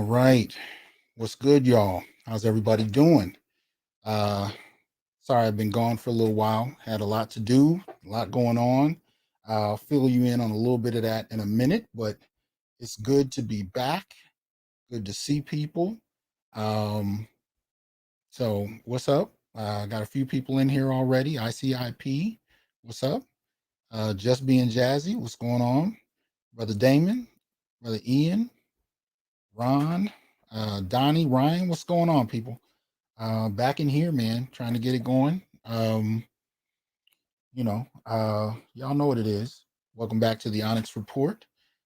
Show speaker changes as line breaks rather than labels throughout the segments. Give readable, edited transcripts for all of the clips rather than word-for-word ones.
right. What's good, y'all? How's everybody doing? Uh, Sorry I've been gone for a little while. Had a lot to do, a lot going on. I'll fill you in on a little bit of that in a minute, but it's good to be back. Good to see people. Um, so what's up? Got a few people in here already. ICIP, what's up? Just being jazzy, what's going on? Brother Damon, Brother Ian, Ron, Donnie, Ryan, what's going on, people? Back in here, man, trying to get it going. Y'all know what it is. Welcome back to the Onyx Report.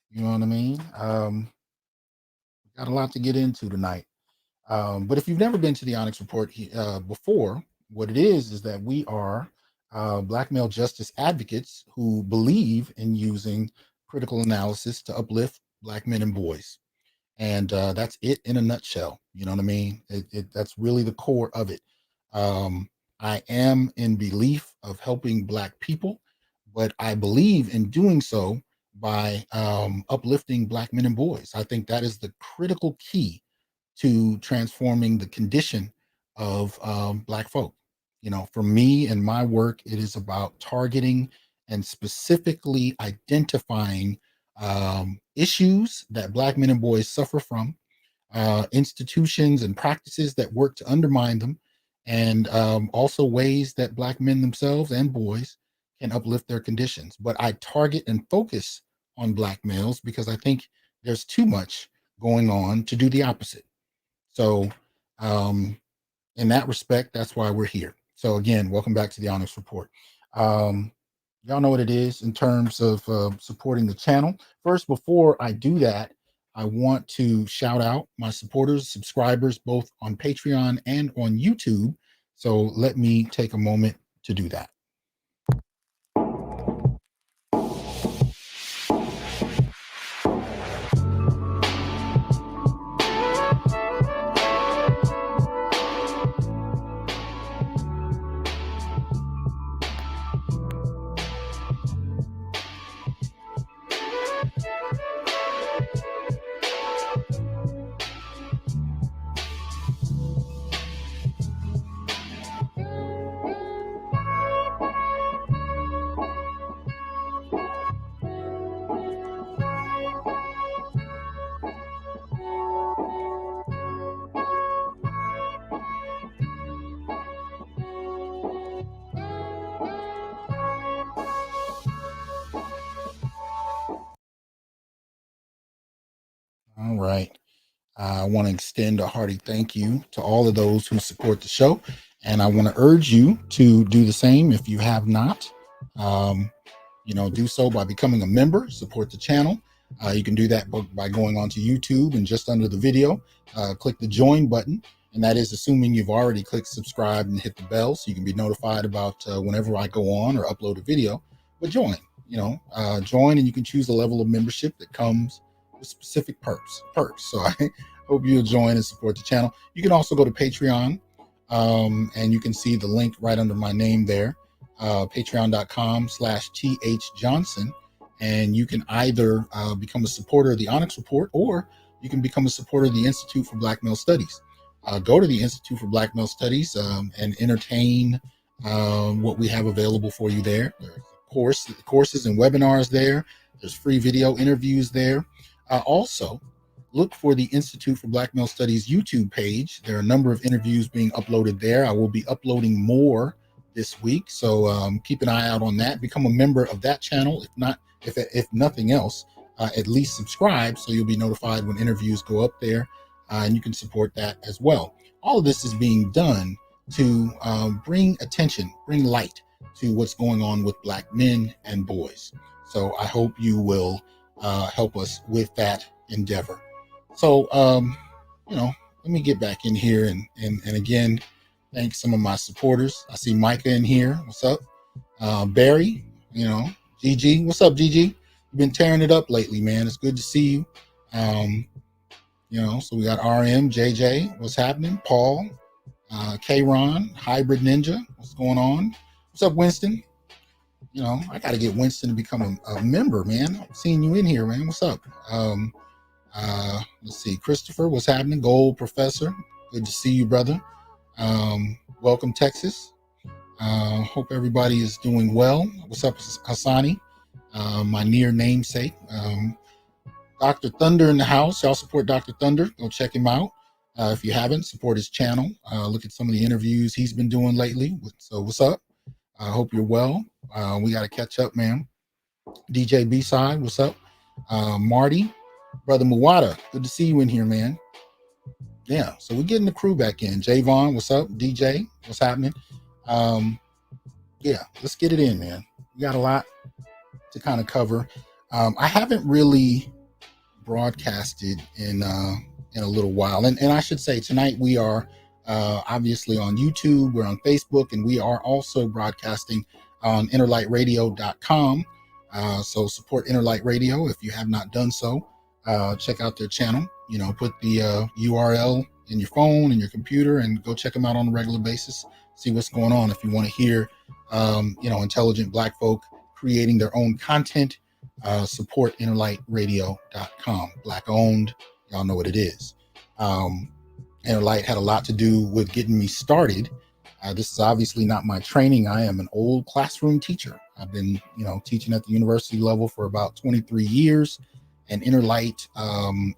You know what I mean? Got a lot to get into tonight. But if you've never been to the Onyx Report before, what it is that we are Black male justice advocates who believe in using critical analysis to uplift Black men and boys. And that's it in a nutshell. You know what I mean? That's really the core of it. I am in belief of helping Black people, but I believe in doing so by uplifting Black men and boys. I think that is the critical key to transforming the condition of Black folk. You know, for me and my work, it is about targeting and specifically identifying issues that Black men and boys suffer from, institutions and practices that work to undermine them, and also ways that Black men themselves and boys can uplift their conditions. But I target and focus on Black males because I think there's too much going on to do the opposite. So, in that respect, that's why we're here. So, again, welcome back to the Onyx Report. Um, Y'all know what it is in terms of supporting the channel. First, before I do that, I want to shout out my supporters, subscribers, both on Patreon and on YouTube. So let me take a moment to do that. All right. I want to extend a hearty thank you to all of those who support the show. And I want to urge you to do the same if you have not. Do so by becoming a member, support the channel. You can do that by going onto YouTube and just under the video, click the join button. And that is assuming you've already clicked subscribe and hit the bell so you can be notified about whenever I go on or upload a video. But join, join, and you can choose a level of membership that comes with specific perks. So I hope you'll join and support the channel. You can also go to Patreon, and you can see the link right under my name there. Patreon.com/THJohnson, and you can either become a supporter of the Onyx Report, or you can become a supporter of the Institute for Black Male Studies. Go to the Institute for Black Male Studies and entertain what we have available for you there. There's courses and webinars there. There's free video interviews there. Also, look for the Institute for Black Male Studies YouTube page. There are a number of interviews being uploaded there. I will be uploading more this week, so keep an eye out on that. Become a member of that channel. If nothing else, at least subscribe so you'll be notified when interviews go up there, and you can support that as well. All of this is being done to bring light to what's going on with Black men and boys. So I hope you will help us with that endeavor. So let me get back in here and again, thank some of my supporters. I see Micah in here. What's up? Barry, GG. What's up, GG? You've been tearing it up lately, man. It's good to see you. So we got RM, JJ. What's happening? Paul, K-Ron, Hybrid Ninja. What's going on? What's up, Winston? I got to get Winston to become a member, man. I'm seeing you in here, man. What's up? Let's see, Christopher, what's happening? Gold Professor, good to see you, brother. Welcome, Texas. Hope everybody is doing well. What's up, Hassani? My near namesake. Dr. Thunder in the house. Y'all support Dr. Thunder. Go check him out. If you haven't, support his channel. Look at some of the interviews he's been doing lately. So what's up? I hope you're well. We got to catch up, man. DJ B-Side, what's up? Marty, Brother Muwada, good to see you in here, man. Yeah, so we're getting the crew back in. Javon, what's up? DJ, what's happening? Yeah, let's get it in, man. We got a lot to kind of cover. I haven't really broadcasted in a little while, and I should say tonight we are obviously on YouTube, we're on Facebook, and we are also broadcasting on innerlightradio.com. So support Innerlight Radio if you have not done so. Check out their channel. Put the URL in your phone and your computer and go check them out on a regular basis. See what's going on. If you want to hear, intelligent Black folk creating their own content, support innerlightradio.com. Black owned. Y'all know what it is. Innerlight had a lot to do with getting me started. This is obviously not my training. I am an old classroom teacher. I've been, teaching at the university level for about 23 years. And Innerlight,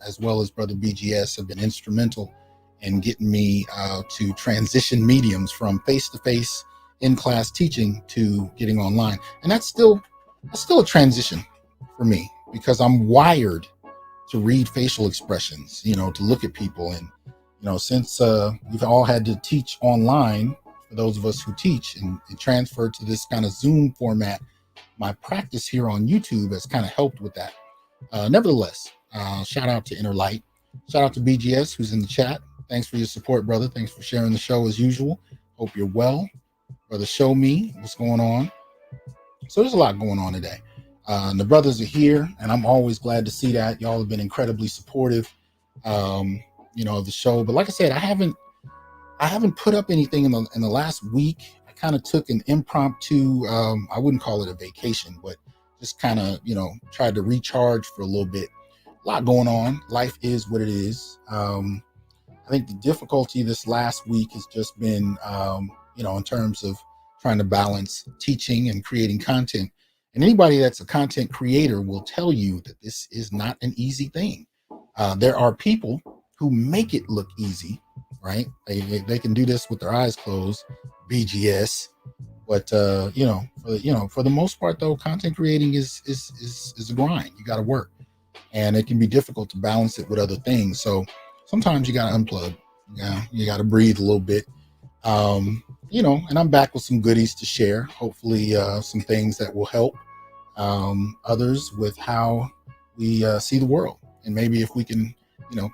as well as Brother BGS, have been instrumental in getting me to transition mediums from face-to-face in-class teaching to getting online. And that's still a transition for me because I'm wired to read facial expressions, to look at people. And, since we've all had to teach online, for those of us who teach, and it transferred to this kind of Zoom format, my practice here on YouTube has kind of helped with that. Nevertheless, shout out to Innerlight. Shout out to BGS, who's in the chat. Thanks for your support, brother. Thanks for sharing the show as usual. Hope you're well. Brother, show me what's going on. So there's a lot going on today. The brothers are here, and I'm always glad to see that. Y'all have been incredibly supportive, of the show. But like I said, I haven't put up anything in the last week. I kind of took an impromptu, I wouldn't call it a vacation, but just kind of, tried to recharge for a little bit. A lot going on. Life is what it is. I think the difficulty this last week has just been, in terms of trying to balance teaching and creating content. And anybody that's a content creator will tell you that this is not an easy thing. There are people who make it look easy, right? They can do this with their eyes closed, BGS. But for the most part, though, content creating is a grind. You got to work, and it can be difficult to balance it with other things. So sometimes you got to unplug. You got to breathe a little bit. And I'm back with some goodies to share. Hopefully, some things that will help others with how we see the world, and maybe if we can,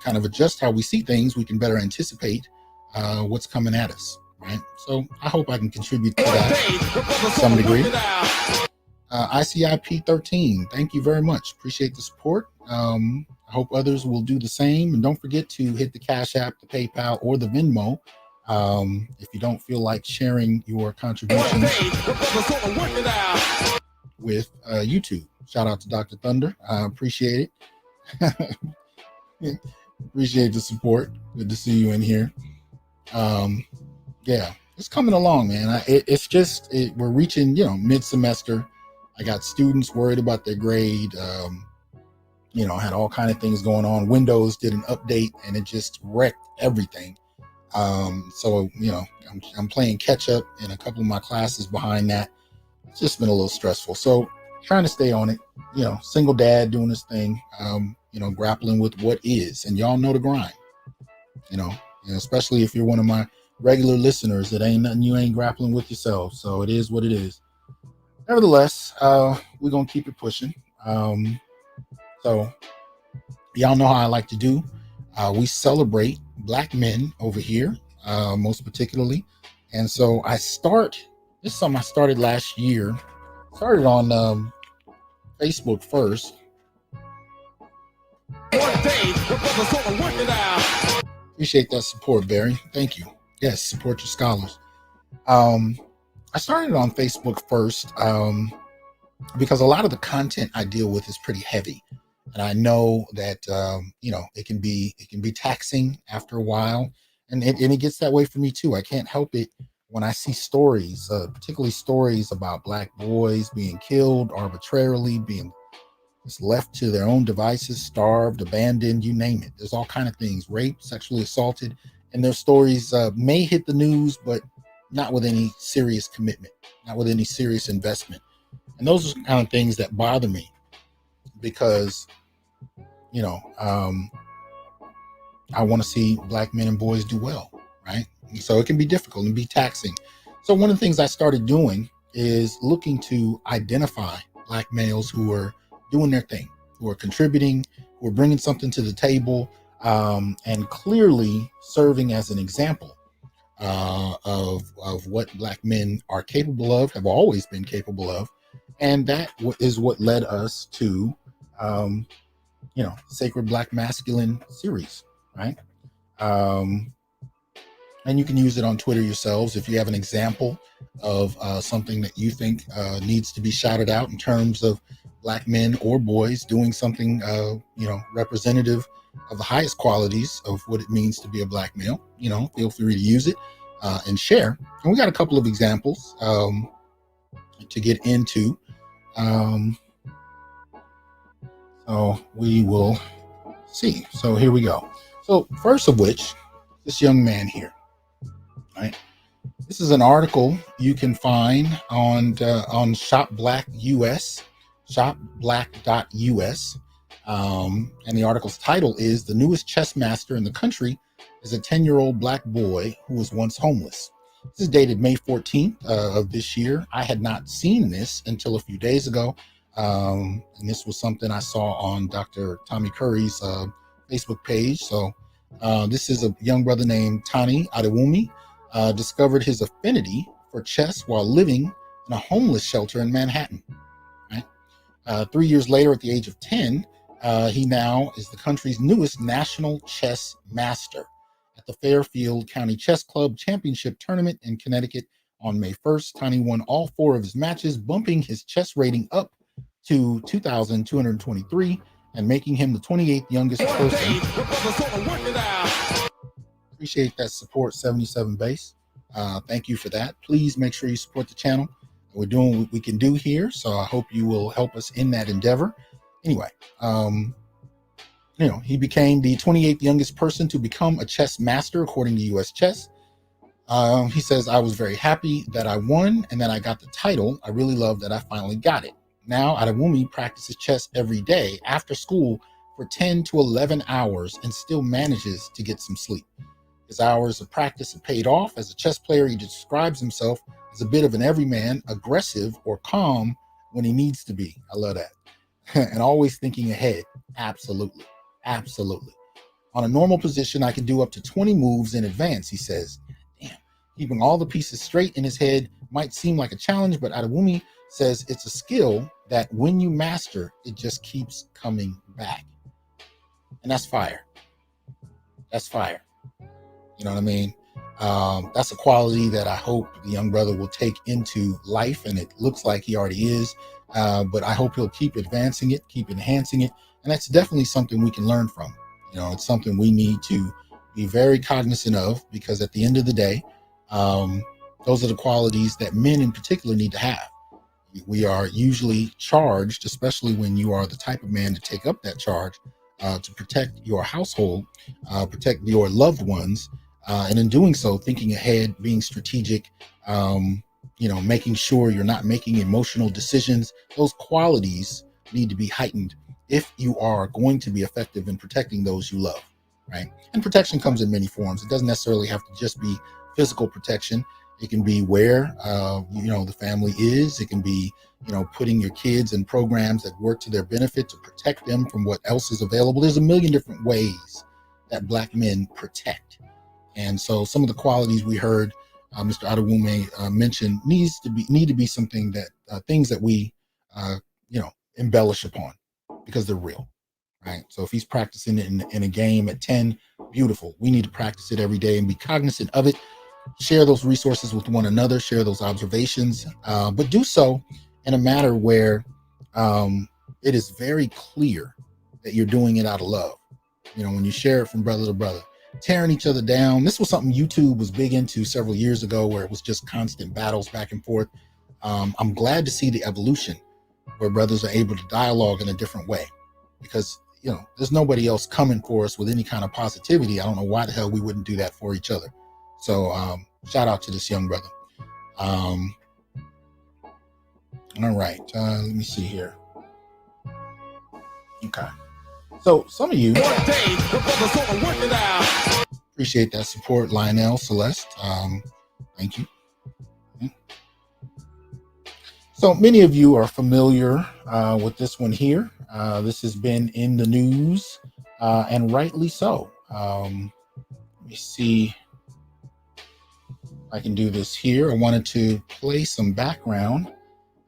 kind of adjust how we see things, we can better anticipate what's coming at us. Right. So I hope I can contribute to that to some degree. ICIP 13, thank you very much. Appreciate the support. I hope others will do the same. And don't forget to hit the Cash App, the PayPal, or the Venmo if you don't feel like sharing your contributions with YouTube. Shout out to Dr. Thunder. I appreciate it. Appreciate the support. Good to see you in here. Yeah, it's coming along, man. We're reaching, mid-semester. I got students worried about their grade. Had all kind of things going on. Windows did an update and it just wrecked everything. So I'm playing catch up in a couple of my classes behind that. It's just been a little stressful. So trying to stay on it. Single dad doing this thing. Grappling with what is, and y'all know the grind. Especially if you're one of my regular listeners, it ain't nothing you ain't grappling with yourself. So it is what it is. Nevertheless, we're gonna keep it pushing. So y'all know how I like to do. We celebrate Black men over here, most particularly. And so this is something I started last year. Started on Facebook first. Appreciate that support, Barry. Thank you. Yes, support your scholars. I started on Facebook first because a lot of the content I deal with is pretty heavy. And I know that it can be taxing after a while, and it gets that way for me too. I can't help it when I see stories, particularly stories about Black boys being killed arbitrarily, being just left to their own devices, starved, abandoned, you name it. There's all kind of things, raped, sexually assaulted, and their stories may hit the news, but not with any serious commitment, not with any serious investment. And those are the kind of things that bother me because, you know, I want to see Black men and boys do well, right? And so it can be difficult and be taxing. So one of the things I started doing is looking to identify Black males who are doing their thing, who are contributing, who are bringing something to the table, and clearly serving as an example of what Black men are capable of, have always been capable of, and that is what led us to, Sacred Black Masculine series, right? And you can use it on Twitter yourselves if you have an example of something that you think needs to be shouted out in terms of Black men or boys doing something, representative of the highest qualities of what it means to be a Black male. Feel free to use it and share. And we got a couple of examples to get into. So we will see. So here we go. So first of which, this young man here, right? This is an article you can find on Shop Black US, shopblack.us. And the article's title is "The Newest Chess Master in the Country is a 10-year-old Black boy who was once homeless." This is dated May 14th of this year. I had not seen this until a few days ago. And this was something I saw on Dr. Tommy Curry's Facebook page. So this is a young brother named Tani Adewumi, discovered his affinity for chess while living in a homeless shelter in Manhattan. Right? 3 years later, at the age of 10, he now is the country's newest national chess master. At the Fairfield County Chess Club Championship Tournament in Connecticut on May 1st, Tani won all 4 of his matches, bumping his chess rating up to 2,223 and making him the 28th youngest person. Appreciate that support, 77 base. Thank you for that. Please make sure you support the channel. We're doing what we can do here, so I hope you will help us in that endeavor. Anyway, he became the 28th youngest person to become a chess master, according to US Chess. He says, "I was very happy that I won and that I got the title. I really love that I finally got it. Now, Adewumi practices chess every day after school for 10 to 11 hours and still manages to get some sleep. His hours of practice have paid off. As a chess player, he describes himself as a bit of an everyman, aggressive or calm when he needs to be." I love that. And always thinking ahead. Absolutely. Absolutely. "On a normal position, I can do up to 20 moves in advance," he says. Damn. Keeping all the pieces straight in his head might seem like a challenge, but Adewumi says it's a skill that when you master, it just keeps coming back. And that's fire. That's fire. You know what I mean? That's a quality that I hope the young brother will take into life, and it looks like he already is. But I hope he'll keep advancing it, keep enhancing it, and that's definitely something we can learn from. It's something we need to be very cognizant of, because at the end of the day, those are the qualities that men in particular need to have. We are usually charged, especially when you are the type of man to take up that charge, to protect your household, protect your loved ones, and in doing so, thinking ahead, being strategic, making sure you're not making emotional decisions. Those qualities need to be heightened if you are going to be effective in protecting those you love, right? And protection comes in many forms. It doesn't necessarily have to just be physical protection. It can be where, the family is. It can be, putting your kids in programs that work to their benefit to protect them from what else is available. There's a million different ways that Black men protect. And so some of the qualities we heard Mr. Adewumi mention need to be something that things that we, embellish upon, because they're real, right? So if he's practicing it in a game at 10, beautiful. We need to practice it every day and be cognizant of it. Share those resources with one another, share those observations, but do so in a manner where it is very clear that you're doing it out of love. You know, when you share it from brother to brother, tearing each other down. This was something YouTube was big into several years ago, where it was just constant battles back and forth. I'm glad to see the evolution where brothers are able to dialogue in a different way, because, you know, there's nobody else coming for us with any kind of positivity. I don't know why the hell we wouldn't do that for each other. So shout out to this young brother. All right, let me see here. Okay, so some of you appreciate that support. Lionel, Celeste, thank you. So many of you are familiar with this one here. This has been in the news, and rightly so. Let me see if I can do this here. I wanted to play some background,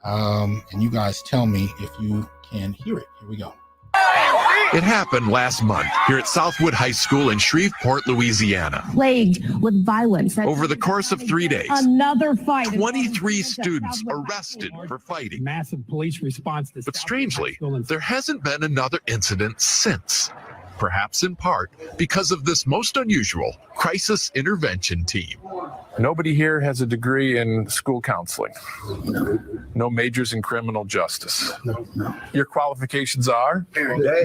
and you guys tell me if you can hear it. Here we go.
It happened last month here at Southwood High School in Shreveport, Louisiana.
Plagued with violence.
Over the course of 3 days,
Another fight.
23 students arrested for fighting.
Massive police response.
But strangely, there hasn't been another incident since. Perhaps in part because of this most unusual crisis intervention team.
Nobody here has a degree in school counseling. No majors in criminal justice. Your qualifications are?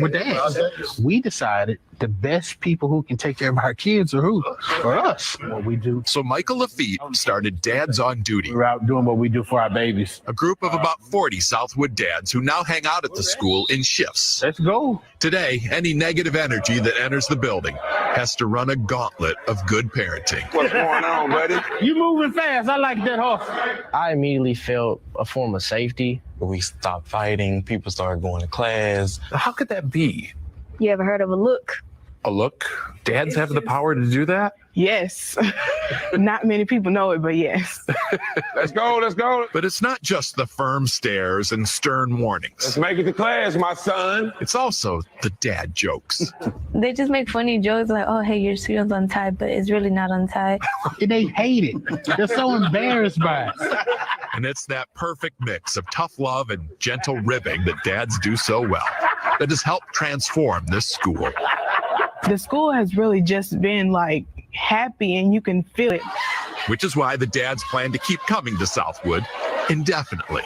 With that, we decided the best people who can take care of our kids are who? For us. What we do.
So Michael Lafitte started Dads on Duty,
We're out doing what we do for our babies.
a group of about 40 Southwood dads who now hang out at the school in shifts.
Let's go.
Today, any negative energy that enters the building has to run a gauntlet of good parenting.
What's going on, buddy?
You moving fast. I like that horse.
I immediately felt a form of safety. We stopped fighting. People started going to class.
How could that be?
You ever heard of a look?
A look? Dads have the power to do that?
Yes. Not many people know it, but yes.
Let's go, let's go.
But it's not just the firm stares and stern warnings.
Let's make it to class, my son.
It's also the dad jokes.
They just make funny jokes like, oh, hey, your shoe's untied, but it's really not untied.
And they hate it. They're so embarrassed by it.
And it's that perfect mix of tough love and gentle ribbing that dads do so well that has helped transform this school.
The school has really just been like happy, and you can feel it.
Which is why the dads plan to keep coming to Southwood indefinitely.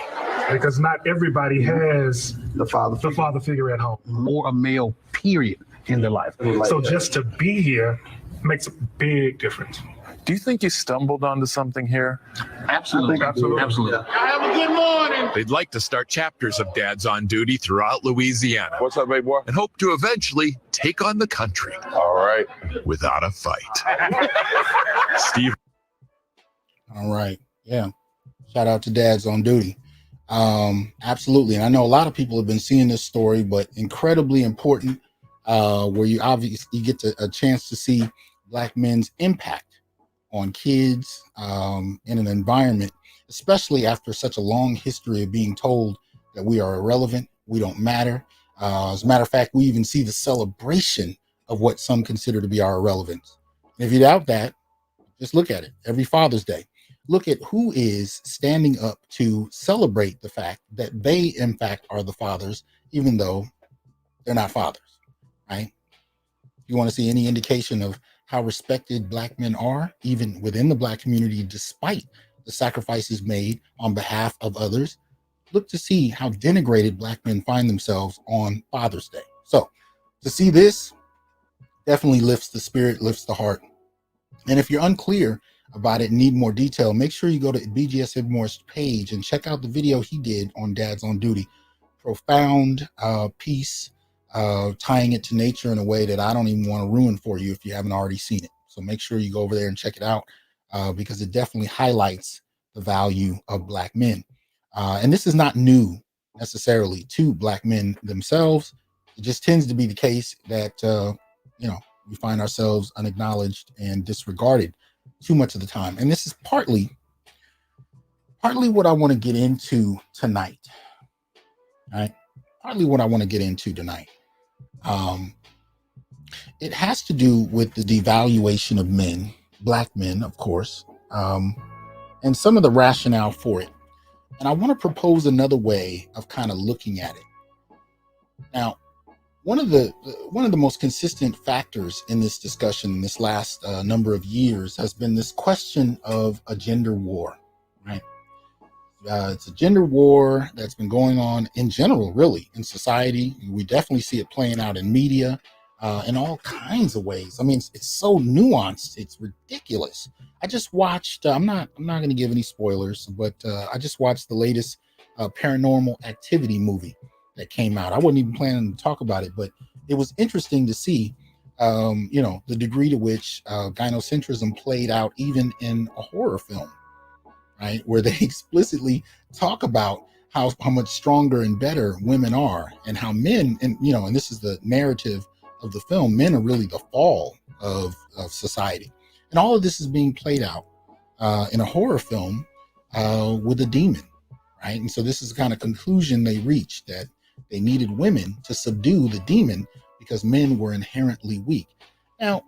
Because not everybody has the father figure at home.
Or a male, period, in their life.
So just to be here makes a big difference.
Do you think you stumbled onto something here?
Absolutely. Absolutely.
Have a good morning.
They'd like to start chapters of Dads on Duty throughout Louisiana
What's up, baby boy?
and hope to eventually take on the country
All right.
without a fight. Steve.
All right. Yeah. Shout out to Dads on Duty. Absolutely. And I know a lot of people have been seeing this story, but incredibly important, where you obviously get a chance to see Black men's impact on kids in an environment, especially after such a long history of being told that we are irrelevant, we don't matter. As a matter of fact, we even see the celebration of what some consider to be our irrelevance. And if you doubt that, just look at it. Every Father's Day, look at who is standing up to celebrate the fact that they, in fact, are the fathers, even though they're not fathers, right? You want to see any indication of how respected Black men are, even within the Black community, despite the sacrifices made on behalf of others, look to see how denigrated Black men find themselves on Father's Day. So to see this definitely lifts the spirit, lifts the heart. And if you're unclear about it and need more detail, make sure you go to BGS Ibmore's page and check out the video he did on Dads on Duty. Profound piece, tying it to nature in a way that I don't even want to ruin for you if you haven't already seen it. So make sure you go over there and check it out, because it definitely highlights the value of Black men. And this is not new necessarily to Black men themselves. It just tends to be the case that, we find ourselves unacknowledged and disregarded too much of the time. And this is partly what I want to get into tonight. All right. Partly what I want to get into tonight. It has to do with the devaluation of men, Black men, of course, and some of the rationale for it. And I want to propose another way of kind of looking at it. Now, one of the most consistent factors in this discussion in this last number of years has been this question of a gender war, right? It's a gender war that's been going on in general, really, in society. We definitely see it playing out in media in all kinds of ways. I mean, it's so nuanced. It's ridiculous. I just watched, I'm not going to give any spoilers, but I just watched the latest Paranormal Activity movie that came out. I wasn't even planning to talk about it, but it was interesting to see, the degree to which gynocentrism played out even in a horror film, right? Where they explicitly talk about how much stronger and better women are, and how men, and this is the narrative of the film, men are really the fall of society. And all of this is being played out in a horror film with a demon, right? And so this is the kind of conclusion they reached, that they needed women to subdue the demon because men were inherently weak. Now,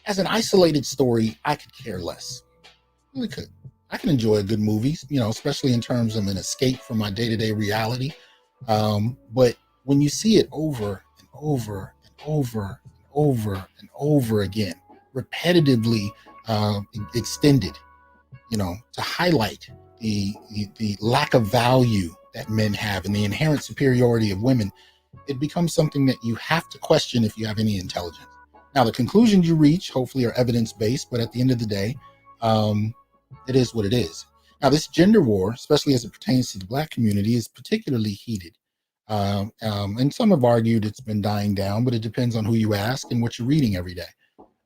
as an isolated story, I could care less. Really could. I can enjoy good movies, especially in terms of an escape from my day-to-day reality. But when you see it over and over and over and over and over again, repetitively extended, to highlight the lack of value that men have and the inherent superiority of women, it becomes something that you have to question if you have any intelligence. Now, the conclusions you reach hopefully are evidence-based, but at the end of the day, it is what it is. Now, this gender war, especially as it pertains to the Black community, is particularly heated. And some have argued it's been dying down, but it depends on who you ask and what you're reading every day.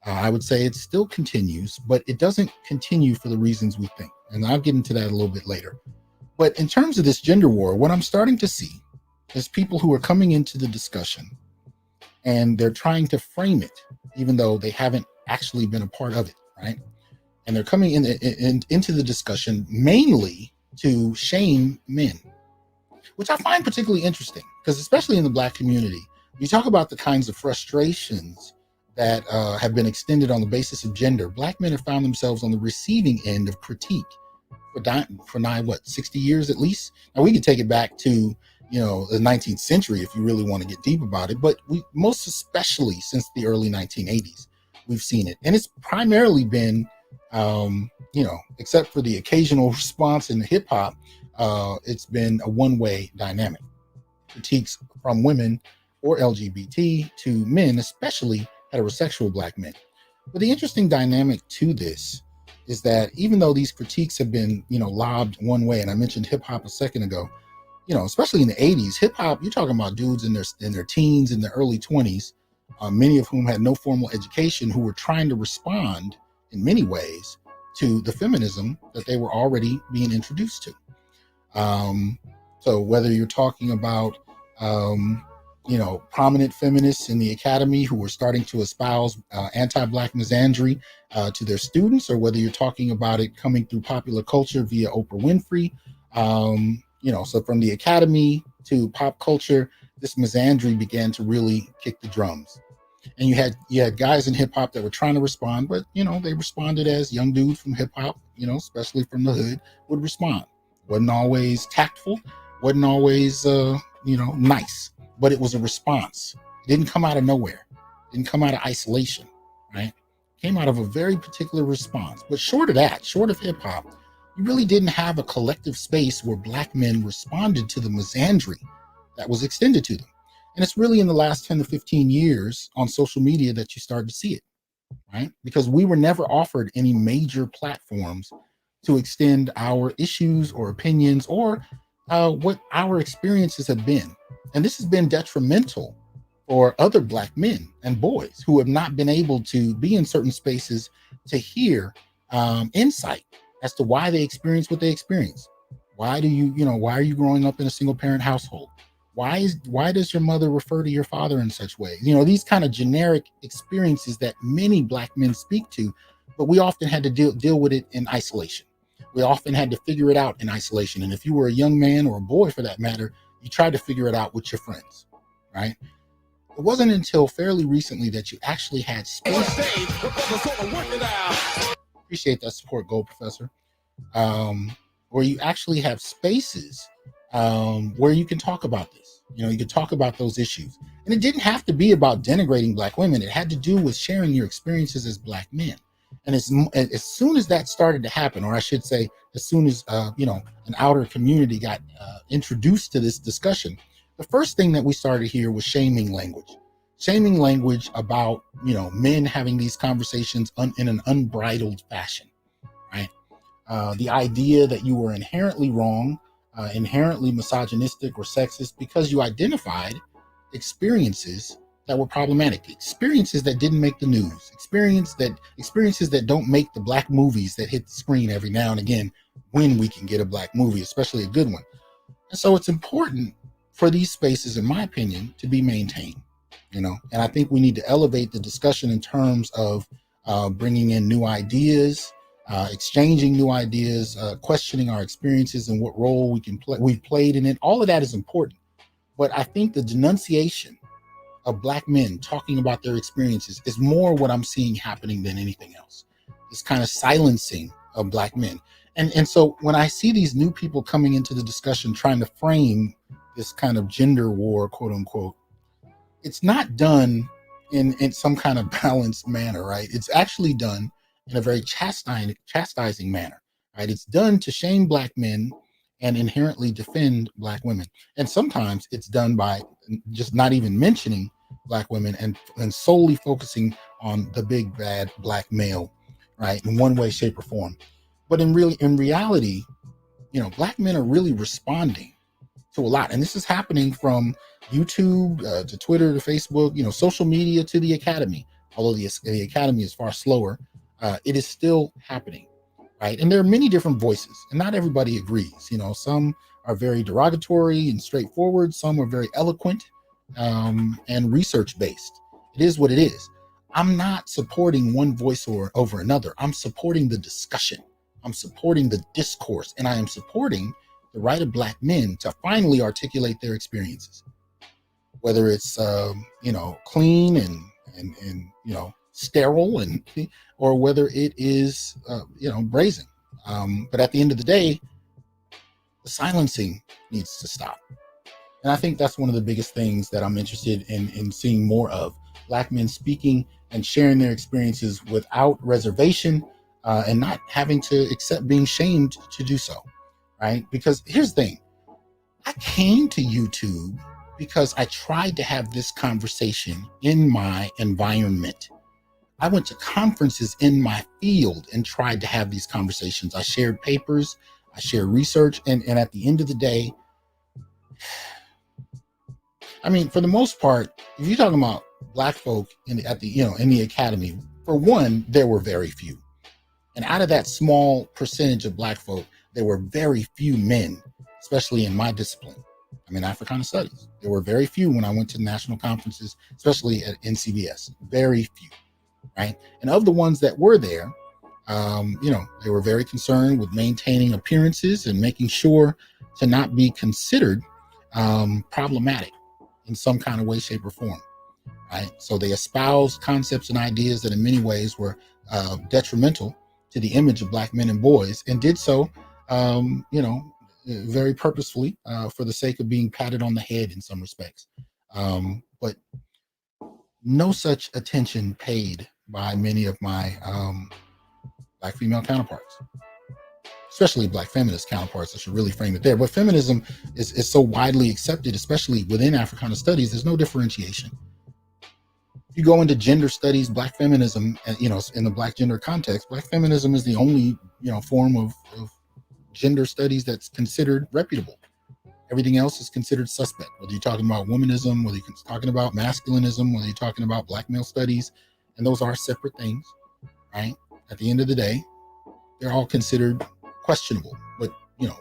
I would say it still continues, but it doesn't continue for the reasons we think. And I'll get into that a little bit later. But in terms of this gender war, what I'm starting to see is people who are coming into the discussion and they're trying to frame it, even though they haven't actually been a part of it, right? And they're coming into the discussion mainly to shame men, which I find particularly interesting, because especially in the Black community, you talk about the kinds of frustrations that have been extended on the basis of gender. Black men have found themselves on the receiving end of critique for 60 years at least. Now, we could take it back to the 19th century if you really want to get deep about it, but we most especially since the early 1980s we've seen it, and it's primarily been except for the occasional response in the hip hop, it's been a one-way dynamic. Critiques from women or LGBT to men, especially heterosexual Black men. But the interesting dynamic to this is that even though these critiques have been, lobbed one way, and I mentioned hip hop a second ago, especially in the 80s, hip hop, you're talking about dudes in their teens, in their early 20s, many of whom had no formal education, who were trying to respond in many ways to the feminism that they were already being introduced to. So whether you're talking about, prominent feminists in the academy who were starting to espouse anti-Black misandry to their students, or whether you're talking about it coming through popular culture via Oprah Winfrey, so from the academy to pop culture, this misandry began to really kick the drums. And you had guys in hip hop that were trying to respond, but they responded as young dudes from hip hop, especially from the hood, would respond. Wasn't always tactful, wasn't always nice, but it was a response. It didn't come out of nowhere. It didn't come out of isolation, right? It came out of a very particular response. But short of hip hop, you really didn't have a collective space where Black men responded to the misandry that was extended to them. And it's really in the last 10 to 15 years on social media that you start to see it, right? Because we were never offered any major platforms to extend our issues or opinions or what our experiences have been. And this has been detrimental for other Black men and boys who have not been able to be in certain spaces to hear insight as to why they experience what they experience. Why are you growing up in a single parent household? Why does your mother refer to your father in such ways? These kind of generic experiences that many Black men speak to, but we often had to deal with it in isolation. We often had to figure it out in isolation. And if you were a young man or a boy for that matter, you tried to figure it out with your friends, right? It wasn't until fairly recently that you actually had space. Appreciate that support, Gold Professor. Where you actually have spaces where you can talk about this. You can talk about those issues. And it didn't have to be about denigrating Black women. It had to do with sharing your experiences as Black men. And as soon as that started to happen, or I should say, as soon as an outer community got introduced to this discussion, the first thing that we started here was shaming language about men having these conversations in an unbridled fashion, right? The idea that you were inherently wrong, inherently misogynistic or sexist because you identified experiences that were problematic, experiences that didn't make the news, experiences that don't make the Black movies that hit the screen every now and again when we can get a Black movie, especially a good one. And so it's important for these spaces, in my opinion, to be maintained, and I think we need to elevate the discussion in terms of bringing in new ideas, exchanging new ideas, questioning our experiences and what role we've played in it. All of that is important. But I think the denunciation of Black men talking about their experiences is more what I'm seeing happening than anything else. This kind of silencing of Black men. And so when I see these new people coming into the discussion trying to frame this kind of gender war, quote unquote, it's not done in some kind of balanced manner, right? It's actually done in a very chastising manner, right? It's done to shame Black men and inherently defend Black women. And sometimes it's done by just not even mentioning Black women and solely focusing on the big bad Black male, right? In one way, shape, or form. But in reality, Black men are really responding to a lot. And this is happening from YouTube to Twitter to Facebook, social media to the academy. Although the academy is far slower, it is still happening. Right. And there are many different voices and not everybody agrees. Some are very derogatory and straightforward. Some are very eloquent and research based. It is what it is. I'm not supporting one voice over another. I'm supporting the discussion. I'm supporting the discourse, and I am supporting the right of Black men to finally articulate their experiences, whether it's clean and sterile or whether it is brazen. But at the end of the day, the silencing needs to stop. And I think that's one of the biggest things that I'm interested in seeing more of. Black men speaking and sharing their experiences without reservation and not having to accept being shamed to do so, right? Because here's the thing. I came to YouTube because I tried to have this conversation in my environment. I went to conferences in my field and tried to have these conversations. I shared papers, I shared research, and at the end of the day, I mean, for the most part, if you're talking about Black folk in the academy, for one, there were very few. And out of that small percentage of Black folk, there were very few men, especially in my discipline. I'm in Africana Studies. There were very few when I went to national conferences, especially at NCBS. Very few, right? And of the ones that were there, they were very concerned with maintaining appearances and making sure to not be considered problematic in some kind of way, shape, or form, right? So they espoused concepts and ideas that in many ways were detrimental to the image of Black men and boys, and did so, very purposefully for the sake of being patted on the head in some respects. But no such attention paid by many of my Black female counterparts, especially Black feminist counterparts. I should really frame it there. But feminism is so widely accepted, especially within Africana Studies, there's no differentiation. You go into gender studies, Black feminism, in the Black gender context, Black feminism is the only, form of gender studies that's considered reputable. Everything else is considered suspect, whether you're talking about womanism, whether you're talking about masculinism, whether you're talking about Black male studies, and those are separate things, right? At the end of the day, they're all considered questionable, but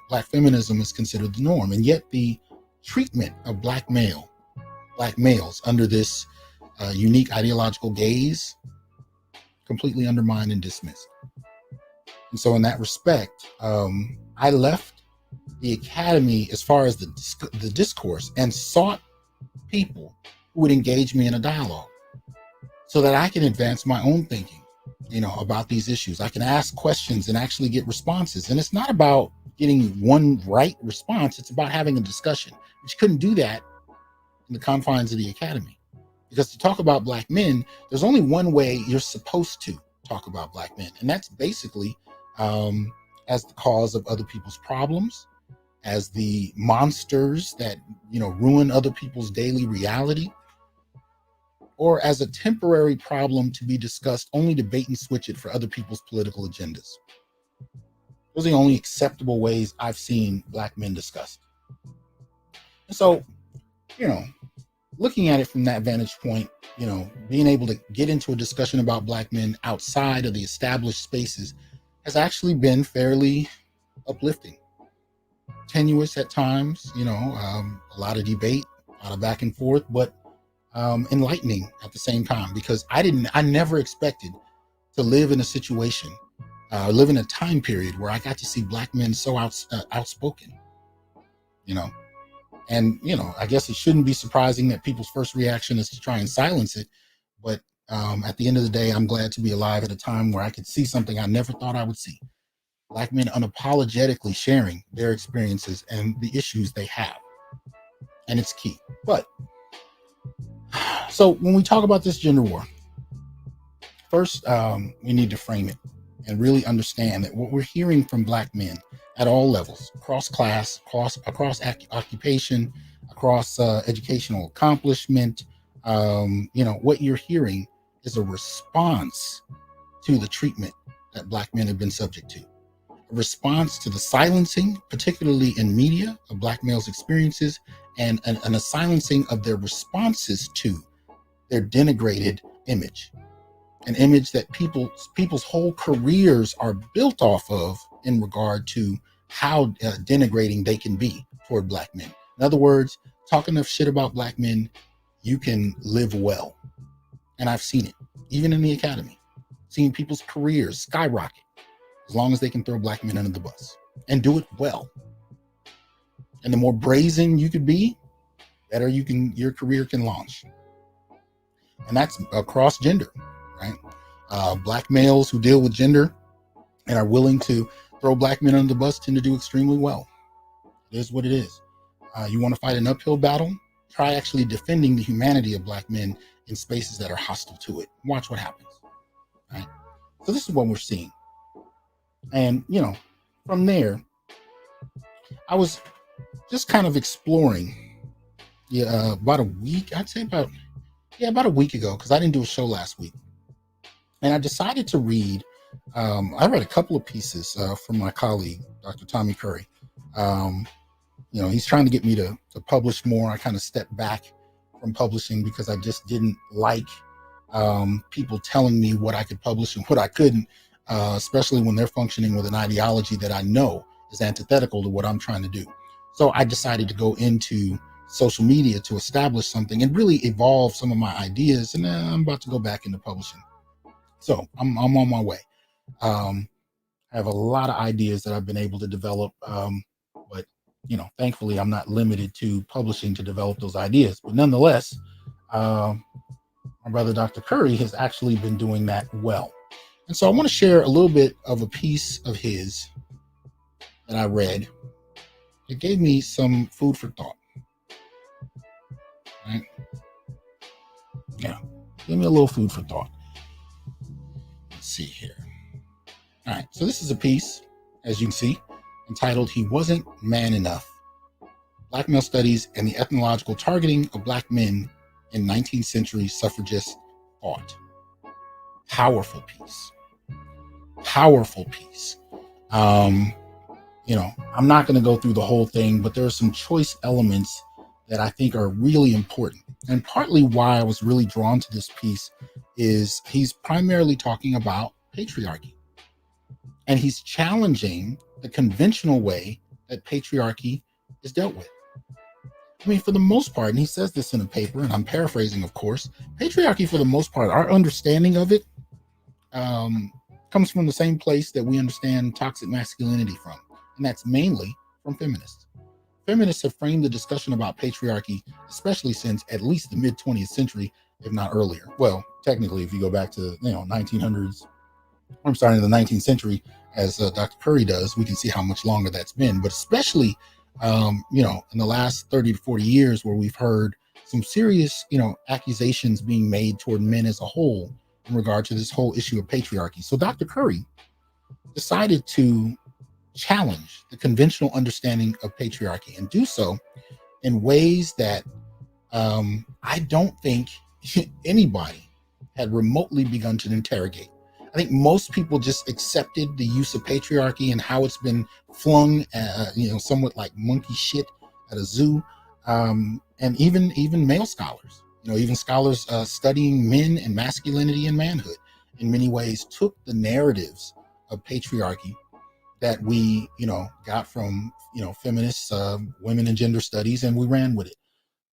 Black feminism is considered the norm, and yet the treatment of Black males under this unique ideological gaze completely undermined and dismissed. And so in that respect, I left the academy as far as the discourse and sought people who would engage me in a dialogue so that I can advance my own thinking, about these issues. I can ask questions and actually get responses. And it's not about getting one right response. It's about having a discussion. But you couldn't do that in the confines of the academy. Because to talk about Black men, there's only one way you're supposed to talk about Black men, and that's basically as the cause of other people's problems, as the monsters that ruin other people's daily reality, or as a temporary problem to be discussed only to bait and switch it for other people's political agendas. Those are the only acceptable ways I've seen Black men discussed. And so, looking at it from that vantage point, being able to get into a discussion about Black men outside of the established spaces has actually been fairly uplifting. Tenuous at times, a lot of debate, a lot of back and forth, but enlightening at the same time, because I never expected to live in a situation, live in a time period where I got to see Black men so outspoken, and I guess it shouldn't be surprising that people's first reaction is to try and silence it, but at the end of the day, I'm glad to be alive at a time where I could see something I never thought I would see. Black men unapologetically sharing their experiences and the issues they have. And it's key. But so when we talk about this gender war, first, we need to frame it and really understand that what we're hearing from Black men at all levels, across class, across occupation, across educational accomplishment, what you're hearing is a response to the treatment that Black men have been subject to. A response to the silencing, particularly in media, of Black males' experiences, and a silencing of their responses to their denigrated image. An image that people's whole careers are built off of in regard to how denigrating they can be toward Black men. In other words, talk enough shit about Black men, you can live well. And I've seen it, even in the academy, seeing people's careers skyrocket as long as they can throw Black men under the bus and do it well. And the more brazen you could be, better your career can launch. And that's across gender, right? Black males who deal with gender and are willing to throw Black men under the bus tend to do extremely well. It is what it is. You want to fight an uphill battle? Try actually defending the humanity of Black men in spaces that are hostile to it. Watch what happens. Right? So this is what we're seeing. And, from there, I was just kind of exploring about a week, I'd say about a week ago, because I didn't do a show last week. And I decided to read, I read a couple of pieces from my colleague, Dr. Tommy Curry. He's trying to get me to publish more. I kind of stepped back from publishing because I just didn't like people telling me what I could publish and what I couldn't, especially when they're functioning with an ideology that I know is antithetical to what I'm trying to do. So I decided to go into social media to establish something and really evolve some of my ideas. And I'm about to go back into publishing. So I'm on my way. I have a lot of ideas that I've been able to develop. But thankfully I'm not limited to publishing to develop those ideas. But nonetheless, my brother, Dr. Curry, has actually been doing that well. And so I want to share a little bit of a piece of his that I read. It gave me some food for thought. Right? Yeah, give me a little food for thought. Let's see here. All right, so this is a piece, as you can see, entitled "He Wasn't Man Enough: Black Male Studies and the Ethnological Targeting of Black Men in 19th Century Suffragist Thought." Powerful piece. Powerful piece. I'm not going to go through the whole thing, but there are some choice elements that I think are really important. And partly why I was really drawn to this piece is he's primarily talking about patriarchy. And he's challenging the conventional way that patriarchy is dealt with. I mean, for the most part, and he says this in a paper, and I'm paraphrasing, of course, patriarchy, for the most part, our understanding of it comes from the same place that we understand toxic masculinity from. And that's mainly from feminists. Feminists have framed the discussion about patriarchy, especially since at least the mid 20th century, if not earlier. Well, technically, if you go back to 1900s, I'm sorry, in the 19th century, as Dr. Curry does, we can see how much longer that's been. But especially, in the last 30 to 40 years, where we've heard some serious, accusations being made toward men as a whole in regard to this whole issue of patriarchy. So Dr. Curry decided to challenge the conventional understanding of patriarchy and do so in ways that I don't think anybody had remotely begun to interrogate. I think most people just accepted the use of patriarchy and how it's been flung, somewhat like monkey shit at a zoo. And even male scholars, even scholars studying men and masculinity and manhood in many ways took the narratives of patriarchy that we, got from, feminists, women and gender studies, and we ran with it.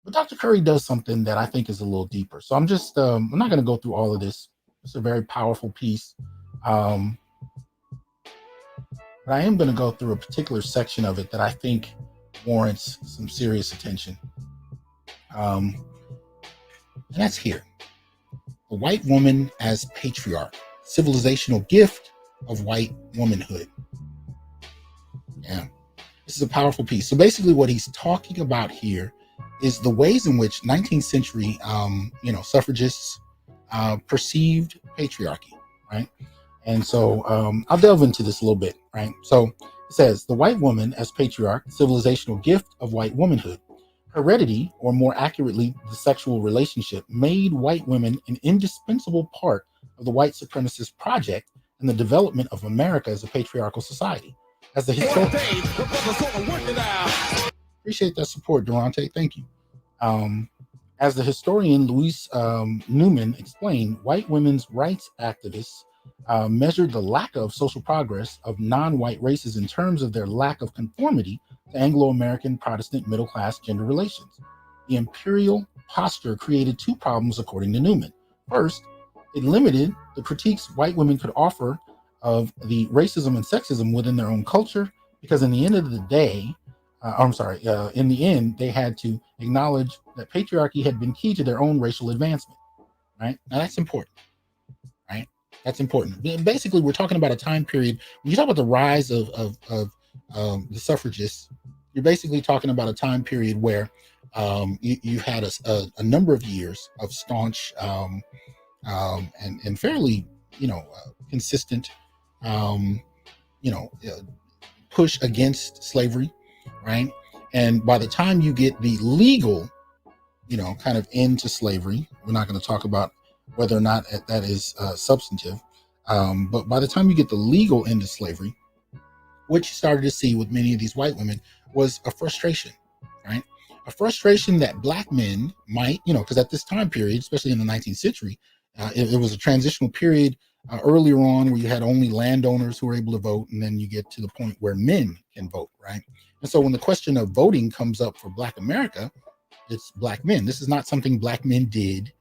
But Dr. Curry does something that I think is a little deeper. So I'm not going to go through all of this. It's a very powerful piece. But I am going to go through a particular section of it that I think warrants some serious attention. And that's here. The white woman as patriarch, civilizational gift of white womanhood. Yeah, this is a powerful piece. So basically what he's talking about here is the ways in which 19th century, suffragists perceived patriarchy, right? And so I'll delve into this a little bit, right? So it says, the white woman as patriarch, civilizational gift of white womanhood. Heredity, or more accurately, the sexual relationship, made white women an indispensable part of the white supremacist project and the development of America as a patriarchal society. As the historian, appreciate that support, Durante. Thank you. As the historian Louise Newman explained, white women's rights activists measured the lack of social progress of non-white races in terms of their lack of conformity to Anglo-American Protestant middle-class gender relations. The imperial posture created two problems, according to Newman. First, it limited the critiques white women could offer of the racism and sexism within their own culture, because in the end of the day, in the end, they had to acknowledge that patriarchy had been key to their own racial advancement, right? Now that's important, right? That's important. Basically, we're talking about a time period. When you talk about the rise of the suffragists, you're basically talking about a time period where you had a number of years of staunch and fairly, consistent, push against slavery, right? And by the time you get the legal, kind of end to slavery, we're not going to talk about whether or not that is substantive, but by the time you get the legal end to slavery, what you started to see with many of these white women was a frustration, right? A frustration that black men might, because at this time period, especially in the 19th century, it was a transitional period earlier on where you had only landowners who were able to vote, and then you get to the point where men can vote, right? And so when the question of voting comes up for Black America, it's black men. This is not something black men did.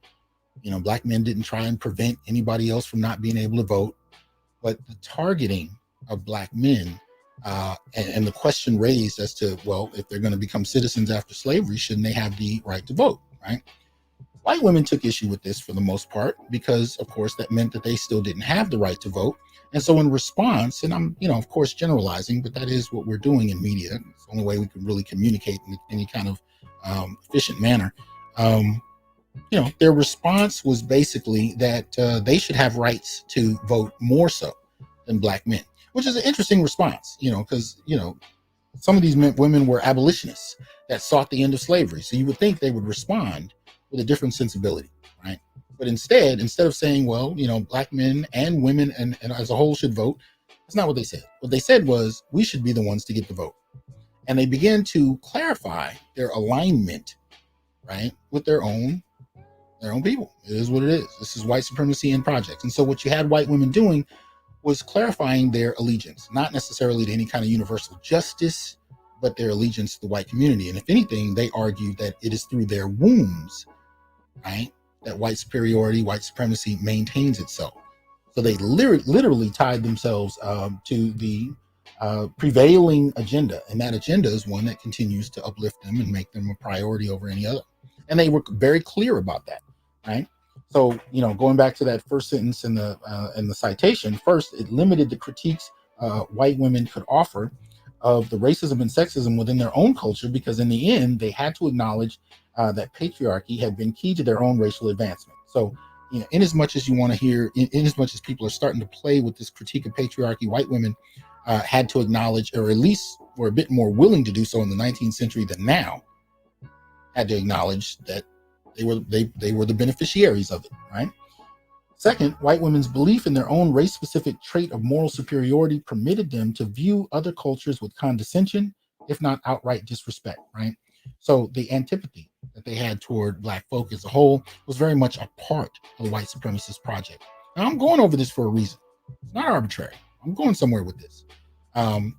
Black men didn't try and prevent anybody else from not being able to vote, but the targeting of black men and the question raised as to, well, if they're going to become citizens after slavery, shouldn't they have the right to vote, right? White women took issue with this for the most part because, of course, that meant that they still didn't have the right to vote. And so in response, and I'm, of course, generalizing, but that is what we're doing in media. It's the only way we can really communicate in any kind of efficient manner. Their response was basically that they should have rights to vote more so than black men, which is an interesting response, because, some of these women were abolitionists that sought the end of slavery. So you would think they would respond with a different sensibility, right? But instead of saying, well, black men and women and as a whole should vote, that's not what they said. What they said was, we should be the ones to get the vote. And they began to clarify their alignment, right, with their own people. It is what it is. This is white supremacy in projects. And so what you had white women doing was clarifying their allegiance, not necessarily to any kind of universal justice, but their allegiance to the white community. And if anything, they argued that it is through their wombs, right, that white superiority, white supremacy maintains itself. So they literally tied themselves to the prevailing agenda. And that agenda is one that continues to uplift them and make them a priority over any other. And they were very clear about that, right? So, going back to that first sentence in the citation, first, it limited the critiques white women could offer of the racism and sexism within their own culture, because in the end, they had to acknowledge that patriarchy had been key to their own racial advancement. So, in as much as you want to hear, in as much as people are starting to play with this critique of patriarchy, white women had to acknowledge, or at least were a bit more willing to do so in the 19th century than now, had to acknowledge that they were the beneficiaries of it, right? Second, white women's belief in their own race-specific trait of moral superiority permitted them to view other cultures with condescension, if not outright disrespect, right? So the antipathy that they had toward Black folk as a whole was very much a part of the white supremacist project. Now, I'm going over this for a reason. It's not arbitrary. I'm going somewhere with this.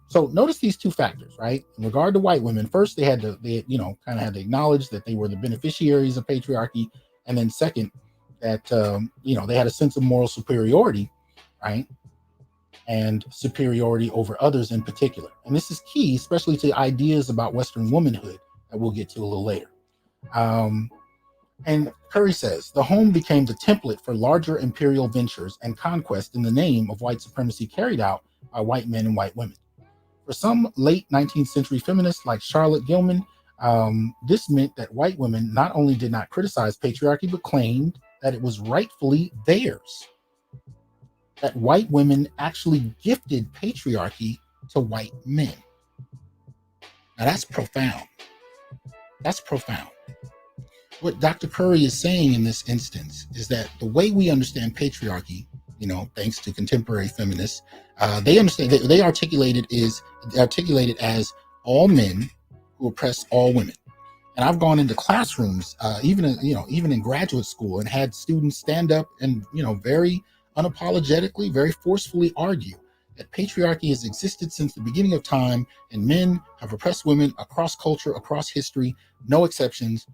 So notice these two factors, right? In regard to white women, first they kind of had to acknowledge that they were the beneficiaries of patriarchy, and then second, that they had a sense of moral superiority, right? And superiority over others in particular. And this is key, especially to ideas about Western womanhood that we'll get to a little later. And Curry says, the home became the template for larger imperial ventures and conquest in the name of white supremacy carried out by white men and white women. For some late 19th century feminists like Charlotte Gilman, this meant that white women not only did not criticize patriarchy, but claimed that it was rightfully theirs. That white women actually gifted patriarchy to white men. Now that's profound. That's profound. What Dr. Curry is saying in this instance is that the way we understand patriarchy, thanks to contemporary feminists, they understand that they articulate it as all men who oppress all women. And I've gone into classrooms, even in graduate school, and had students stand up and very unapologetically, very forcefully argue that patriarchy has existed since the beginning of time, and men have oppressed women across culture, across history, no exceptions,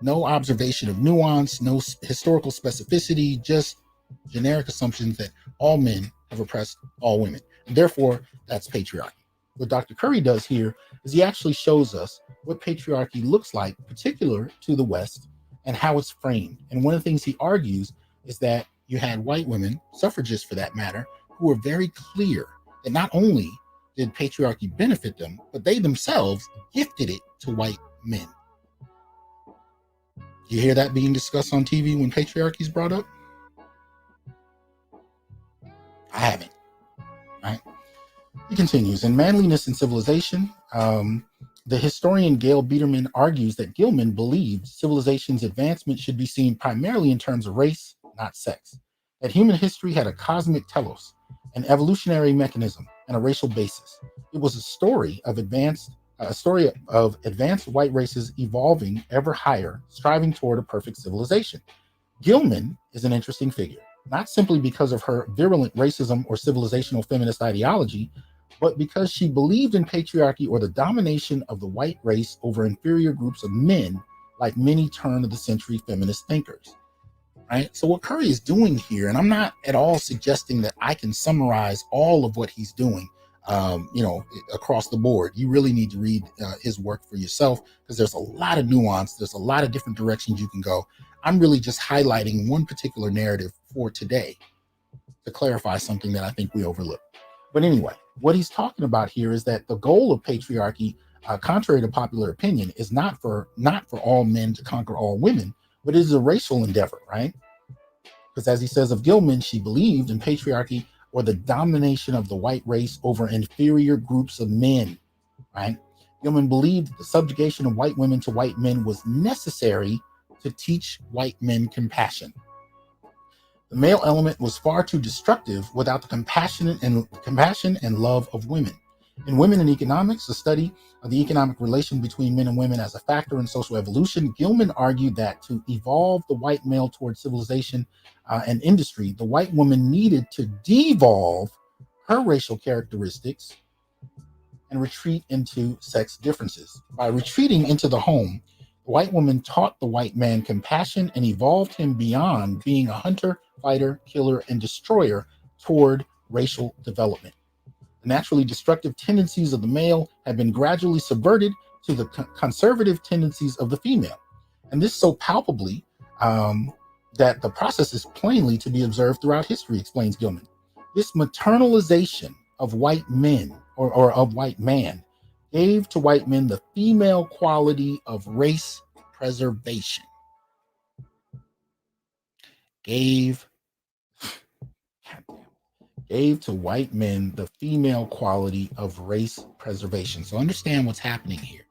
no observation of nuance, no historical specificity, just generic assumptions that all men have oppressed all women, and therefore that's patriarchy. What Dr. Curry does here is he actually shows us what patriarchy looks like, particular to the West, and how it's framed. And one of the things he argues is that you had white women, suffragists for that matter, who were very clear that not only did patriarchy benefit them, but they themselves gifted it to white men. You hear that being discussed on TV when patriarchy is brought up? I haven't, right? He continues, in Manliness and Civilization, the historian Gail Biederman argues that Gilman believed civilization's advancement should be seen primarily in terms of race, not sex. That human history had a cosmic telos, an evolutionary mechanism, and a racial basis. It was a story of advanced white races evolving ever higher, striving toward a perfect civilization. Gilman is an interesting figure, not simply because of her virulent racism or civilizational feminist ideology, but because she believed in patriarchy or the domination of the white race over inferior groups of men, like many turn-of-the-century feminist thinkers. Right? So what Curry is doing here, and I'm not at all suggesting that I can summarize all of what he's doing, across the board. You really need to read his work for yourself, because there's a lot of nuance. There's a lot of different directions you can go. I'm really just highlighting one particular narrative for today to clarify something that I think we overlook. But anyway, what he's talking about here is that the goal of patriarchy, contrary to popular opinion, is not for all men to conquer all women, but it is a racial endeavor, right? Because as he says of Gilman, she believed in patriarchy or the domination of the white race over inferior groups of men, right? Gilman believed the subjugation of white women to white men was necessary to teach white men compassion. The male element was far too destructive without the compassion and love of women. In Women in Economics, a study of the economic relation between men and women as a factor in social evolution, Gilman argued that to evolve the white male towards civilization and industry, the white woman needed to devolve her racial characteristics and retreat into sex differences. By retreating into the home, the white woman taught the white man compassion and evolved him beyond being a hunter, fighter, killer, and destroyer toward racial development. The naturally destructive tendencies of the male have been gradually subverted to the conservative tendencies of the female. And this so palpably that the process is plainly to be observed throughout history, explains Gilman. This maternalization of white men or of white man gave to white men the female quality of race preservation. Gave to white men the female quality of race preservation. So understand what's happening here,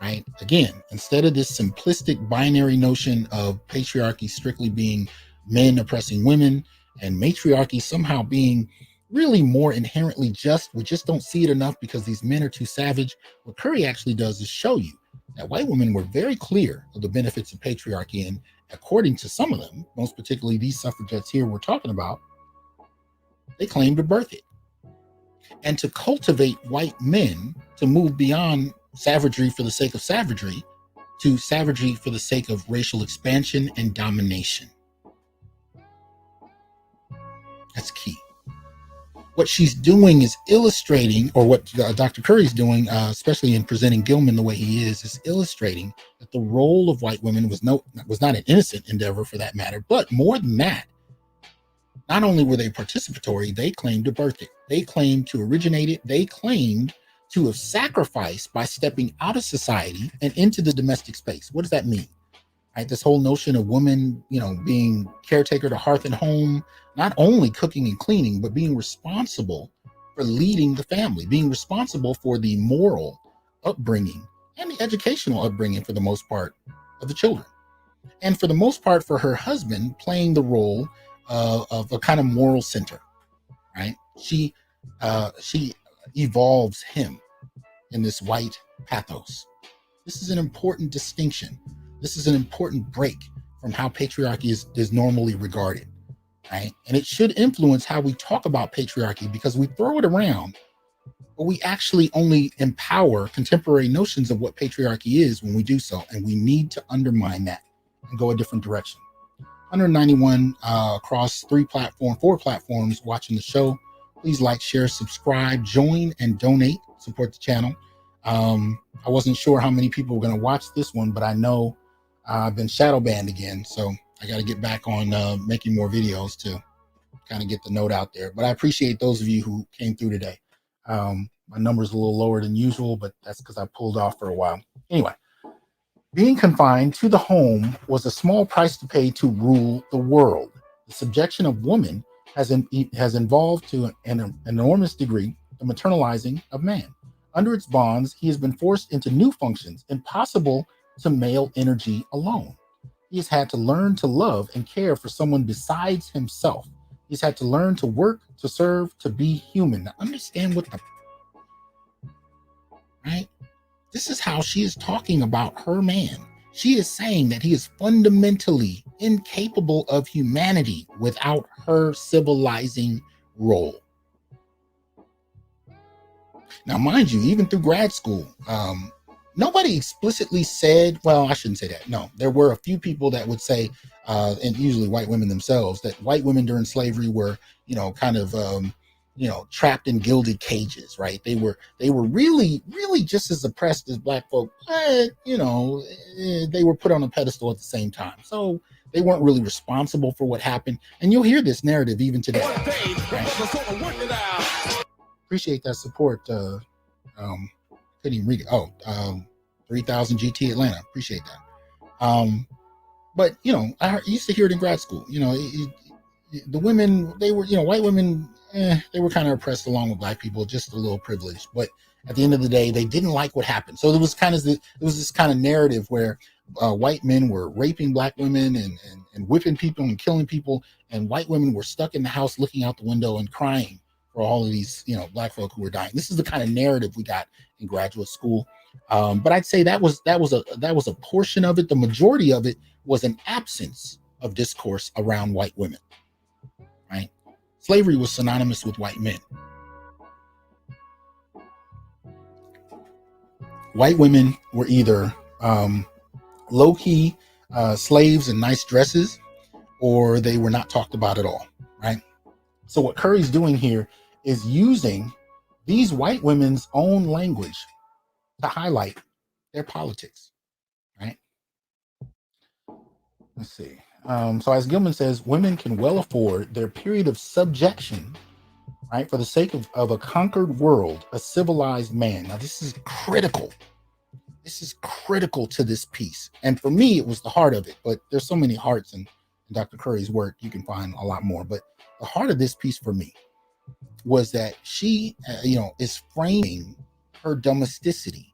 right? Again, instead of this simplistic binary notion of patriarchy strictly being men oppressing women and matriarchy somehow being really more inherently just, we just don't see it enough because these men are too savage. What Curry actually does is show you that white women were very clear of the benefits of patriarchy, and according to some of them, most particularly these suffragettes here we're talking about, they claim to birth it. And to cultivate white men to move beyond savagery for the sake of savagery to savagery for the sake of racial expansion and domination. That's key. What she's doing is illustrating, or what Dr. Curry's doing, especially in presenting Gilman the way he is illustrating that the role of white women was not an innocent endeavor for that matter, but more than that, not only were they participatory, they claimed to birth it. They claimed to originate it. They claimed to have sacrificed by stepping out of society and into the domestic space. What does that mean? Right? This whole notion of women, being caretaker to hearth and home, not only cooking and cleaning, but being responsible for leading the family, being responsible for the moral upbringing and the educational upbringing for the most part of the children. And for the most part for her husband playing the role of a kind of moral center, right? She evolves him in this white pathos. This is an important distinction. This is an important break from how patriarchy is normally regarded, right? And it should influence how we talk about patriarchy, because we throw it around, but we actually only empower contemporary notions of what patriarchy is when we do so. And we need to undermine that and go a different direction. 191 across 4 platforms watching the show. Please like, share, subscribe, join, and donate. Support the channel. I wasn't sure how many people were going to watch this one, but I know I've been shadow banned again, so I got to get back on making more videos to kind of get the note out there. But I appreciate those of you who came through today. My number's a little lower than usual, but that's because I pulled off for a while. Anyway. Being confined to the home was a small price to pay to rule the world. The subjection of woman has involved to an enormous degree the maternalizing of man. Under its bonds, he has been forced into new functions impossible to male energy alone. He has had to learn to love and care for someone besides himself. He's had to learn to work, to serve, to be human. Now understand what the... Right? This is how she is talking about her man. She is saying that he is fundamentally incapable of humanity without her civilizing role. Now, mind you, even through grad school, nobody explicitly said, well, I shouldn't say that. No, there were a few people that would say, and usually white women themselves, that white women during slavery were, kind of, trapped in gilded cages, right? They were really just as oppressed as black folk, but, they were put on a pedestal at the same time. So they weren't really responsible for what happened. And you'll hear this narrative even today. Right? Appreciate that support. Couldn't even read it. 3000 GT Atlanta. Appreciate that. But, I used to hear it in grad school. The women, they were, white women, they were kind of oppressed along with black people, just a little privileged. But at the end of the day, they didn't like what happened. So there was this kind of narrative where white men were raping black women and whipping people and killing people, and white women were stuck in the house looking out the window and crying for all of these, black folk who were dying. This is the kind of narrative we got in graduate school. But I'd say that was a portion of it. The majority of it was an absence of discourse around white women. Right? Slavery was synonymous with white men. White women were either low-key slaves in nice dresses, or they were not talked about at all, right? So what Curry's doing here is using these white women's own language to highlight their politics, right? Let's see. So as Gilman says, women can well afford their period of subjection right? For the sake of a conquered world, a civilized man. Now, this is critical. This is critical to this piece. And for me, it was the heart of it. But there's so many hearts in Dr. Curry's work. You can find a lot more. But the heart of this piece for me was that she, is framing her domesticity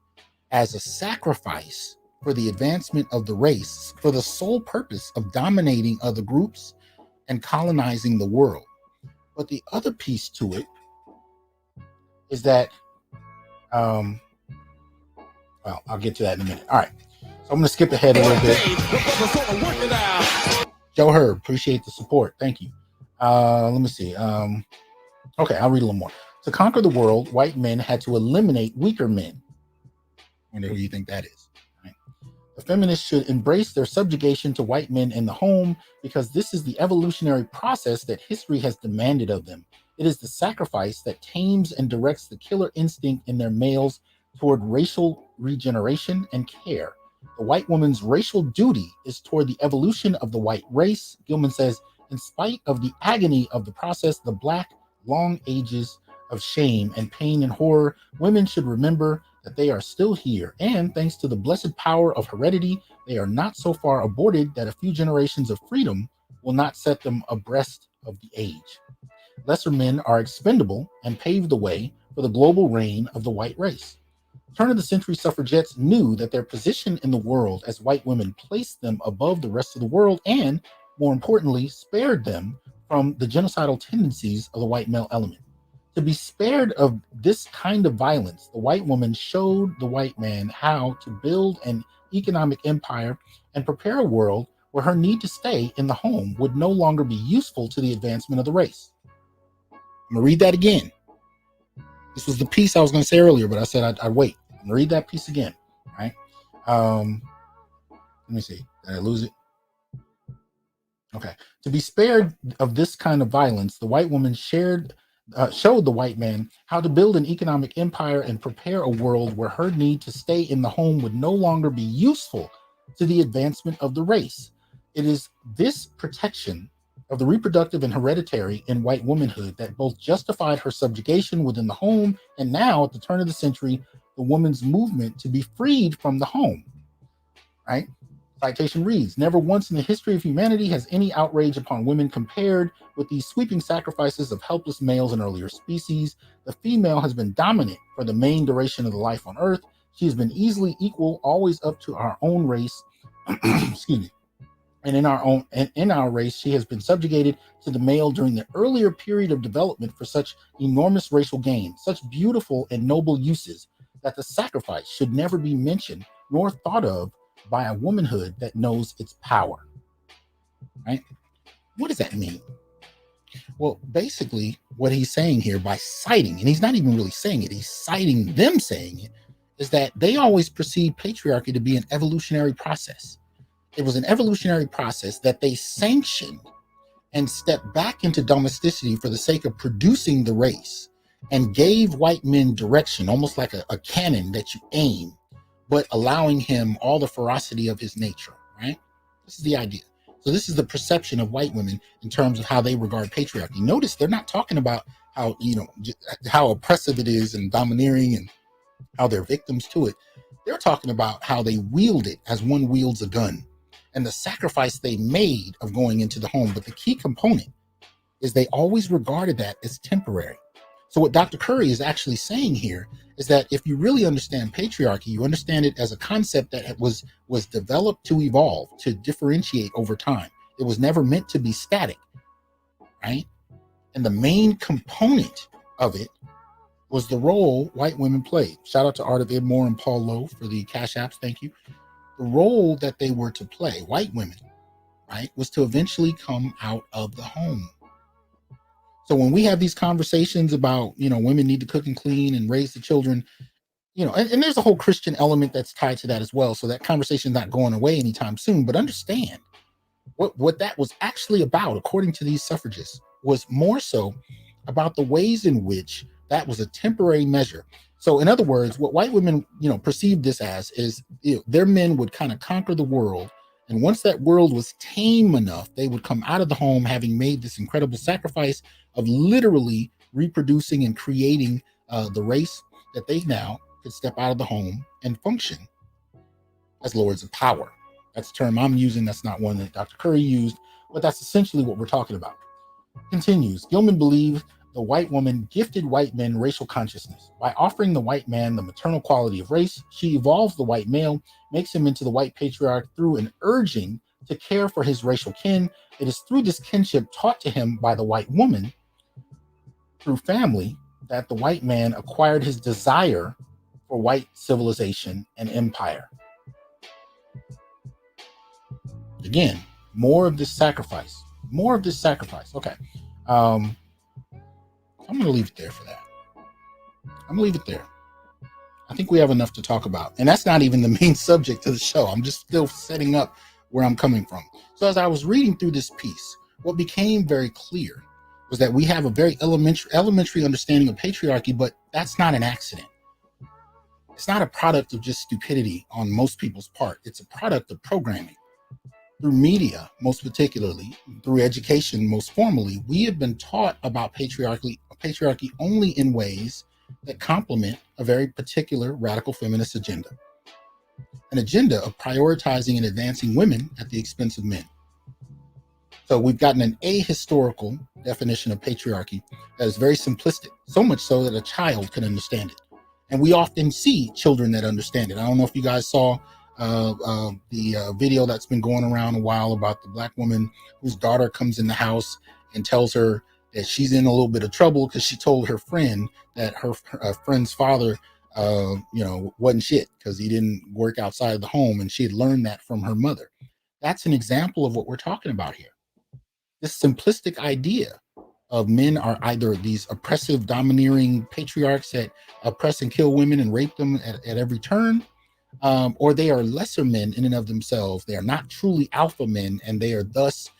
as a sacrifice for the advancement of the race, for the sole purpose of dominating other groups and colonizing the world. But the other piece to it is that, well, I'll get to that in a minute. All right. So I'm going to skip ahead a little bit. Joe Herb, appreciate the support. Thank you. Let me see. Okay, I'll read a little more. To conquer the world, white men had to eliminate weaker men. I wonder who you think that is. Right? The feminists should embrace their subjugation to white men in the home because this is the evolutionary process that history has demanded of them. It is the sacrifice that tames and directs the killer instinct in their males toward racial regeneration and care. The white woman's racial duty is toward the evolution of the white race. Gilman says, in spite of the agony of the process, the Black long ages of shame and pain and horror, women should remember that they are still here. And thanks to the blessed power of heredity, they are not so far aborted that a few generations of freedom will not set them abreast of the age. Lesser men are expendable and pave the way for the global reign of the white race. Turn of the century suffragettes knew that their position in the world as white women placed them above the rest of the world and, more importantly, spared them from the genocidal tendencies of the white male element. To be spared of this kind of violence, the white woman showed the white man how to build an economic empire and prepare a world where her need to stay in the home would no longer be useful to the advancement of the race. I'm going to read that again. This was the piece I was going to say earlier, but I said I'd wait. I'm going to read that piece again. Right? Let me see. Did I lose it? Okay. To be spared of this kind of violence, the white woman showed the white man how to build an economic empire and prepare a world where her need to stay in the home would no longer be useful to the advancement of the race. It is this protection of the reproductive and hereditary in white womanhood that both justified her subjugation within the home and now, at the turn of the century, the woman's movement to be freed from the home. Right? Citation reads, never once in the history of humanity has any outrage upon women compared with these sweeping sacrifices of helpless males in earlier species. The female has been dominant for the main duration of the life on earth. She has been easily equal, always up to our own race. Excuse me. And in our race, she has been subjugated to the male during the earlier period of development for such enormous racial gain, such beautiful and noble uses that the sacrifice should never be mentioned nor thought of by a womanhood that knows its power. Right? What does that mean? Well, basically, what he's saying here by citing, and he's not even really saying it, he's citing them saying it, is that they always perceived patriarchy to be an evolutionary process. It was an evolutionary process that they sanctioned and stepped back into domesticity for the sake of producing the race and gave white men direction, almost like a cannon that you aim, but allowing him all the ferocity of his nature, right? This is the idea. So this is the perception of white women in terms of how they regard patriarchy. Notice they're not talking about how, how oppressive it is and domineering and how they're victims to it. They're talking about how they wield it as one wields a gun and the sacrifice they made of going into the home. But the key component is they always regarded that as temporary. So what Dr. Curry is actually saying here is that if you really understand patriarchy, you understand it as a concept that was developed to evolve, to differentiate over time. It was never meant to be static, right? And the main component of it was the role white women played. Shout out to Art of Edmore and Paul Lowe for the Cash Apps. Thank you. The role that they were to play, white women, right, was to eventually come out of the home. So when we have these conversations about, women need to cook and clean and raise the children, and there's a whole Christian element that's tied to that as well. So that conversation is not going away anytime soon. But understand what that was actually about, according to these suffragists, was more so about the ways in which that was a temporary measure. So in other words, what white women, perceived this as is their men would kind of conquer the world. And once that world was tame enough, they would come out of the home having made this incredible sacrifice of literally reproducing and creating the race that they now could step out of the home and function as lords of power. That's a term I'm using. That's not one that Dr. Curry used, but that's essentially what we're talking about. Continues, Gilman believed the white woman gifted white men racial consciousness. By offering the white man the maternal quality of race, she evolves the white male, makes him into the white patriarch through an urging to care for his racial kin. It is through this kinship taught to him by the white woman through family that the white man acquired his desire for white civilization and empire. Again, more of this sacrifice. Okay. I'm going to leave it there for that. I'm going to leave it there. I think we have enough to talk about. And that's not even the main subject of the show. I'm just still setting up where I'm coming from. So as I was reading through this piece, what became very clear was that we have a very elementary understanding of patriarchy, but that's not an accident. It's not a product of just stupidity on most people's part. It's a product of programming. Through media, most particularly, through education, most formally, we have been taught about patriarchy only in ways that complement a very particular radical feminist agenda. An agenda of prioritizing and advancing women at the expense of men. So we've gotten an ahistorical definition of patriarchy that is very simplistic, so much so that a child can understand it. And we often see children that understand it. I don't know if you guys saw the video that's been going around a while about the black woman whose daughter comes in the house and tells her that she's in a little bit of trouble because she told her friend that her friend's father wasn't shit because he didn't work outside of the home, and she had learned that from her mother. That's an example of what we're talking about here. This simplistic idea of men are either these oppressive, domineering patriarchs that oppress and kill women and rape them at every turn, or they are lesser men in and of themselves. They are not truly alpha men, and they are thus,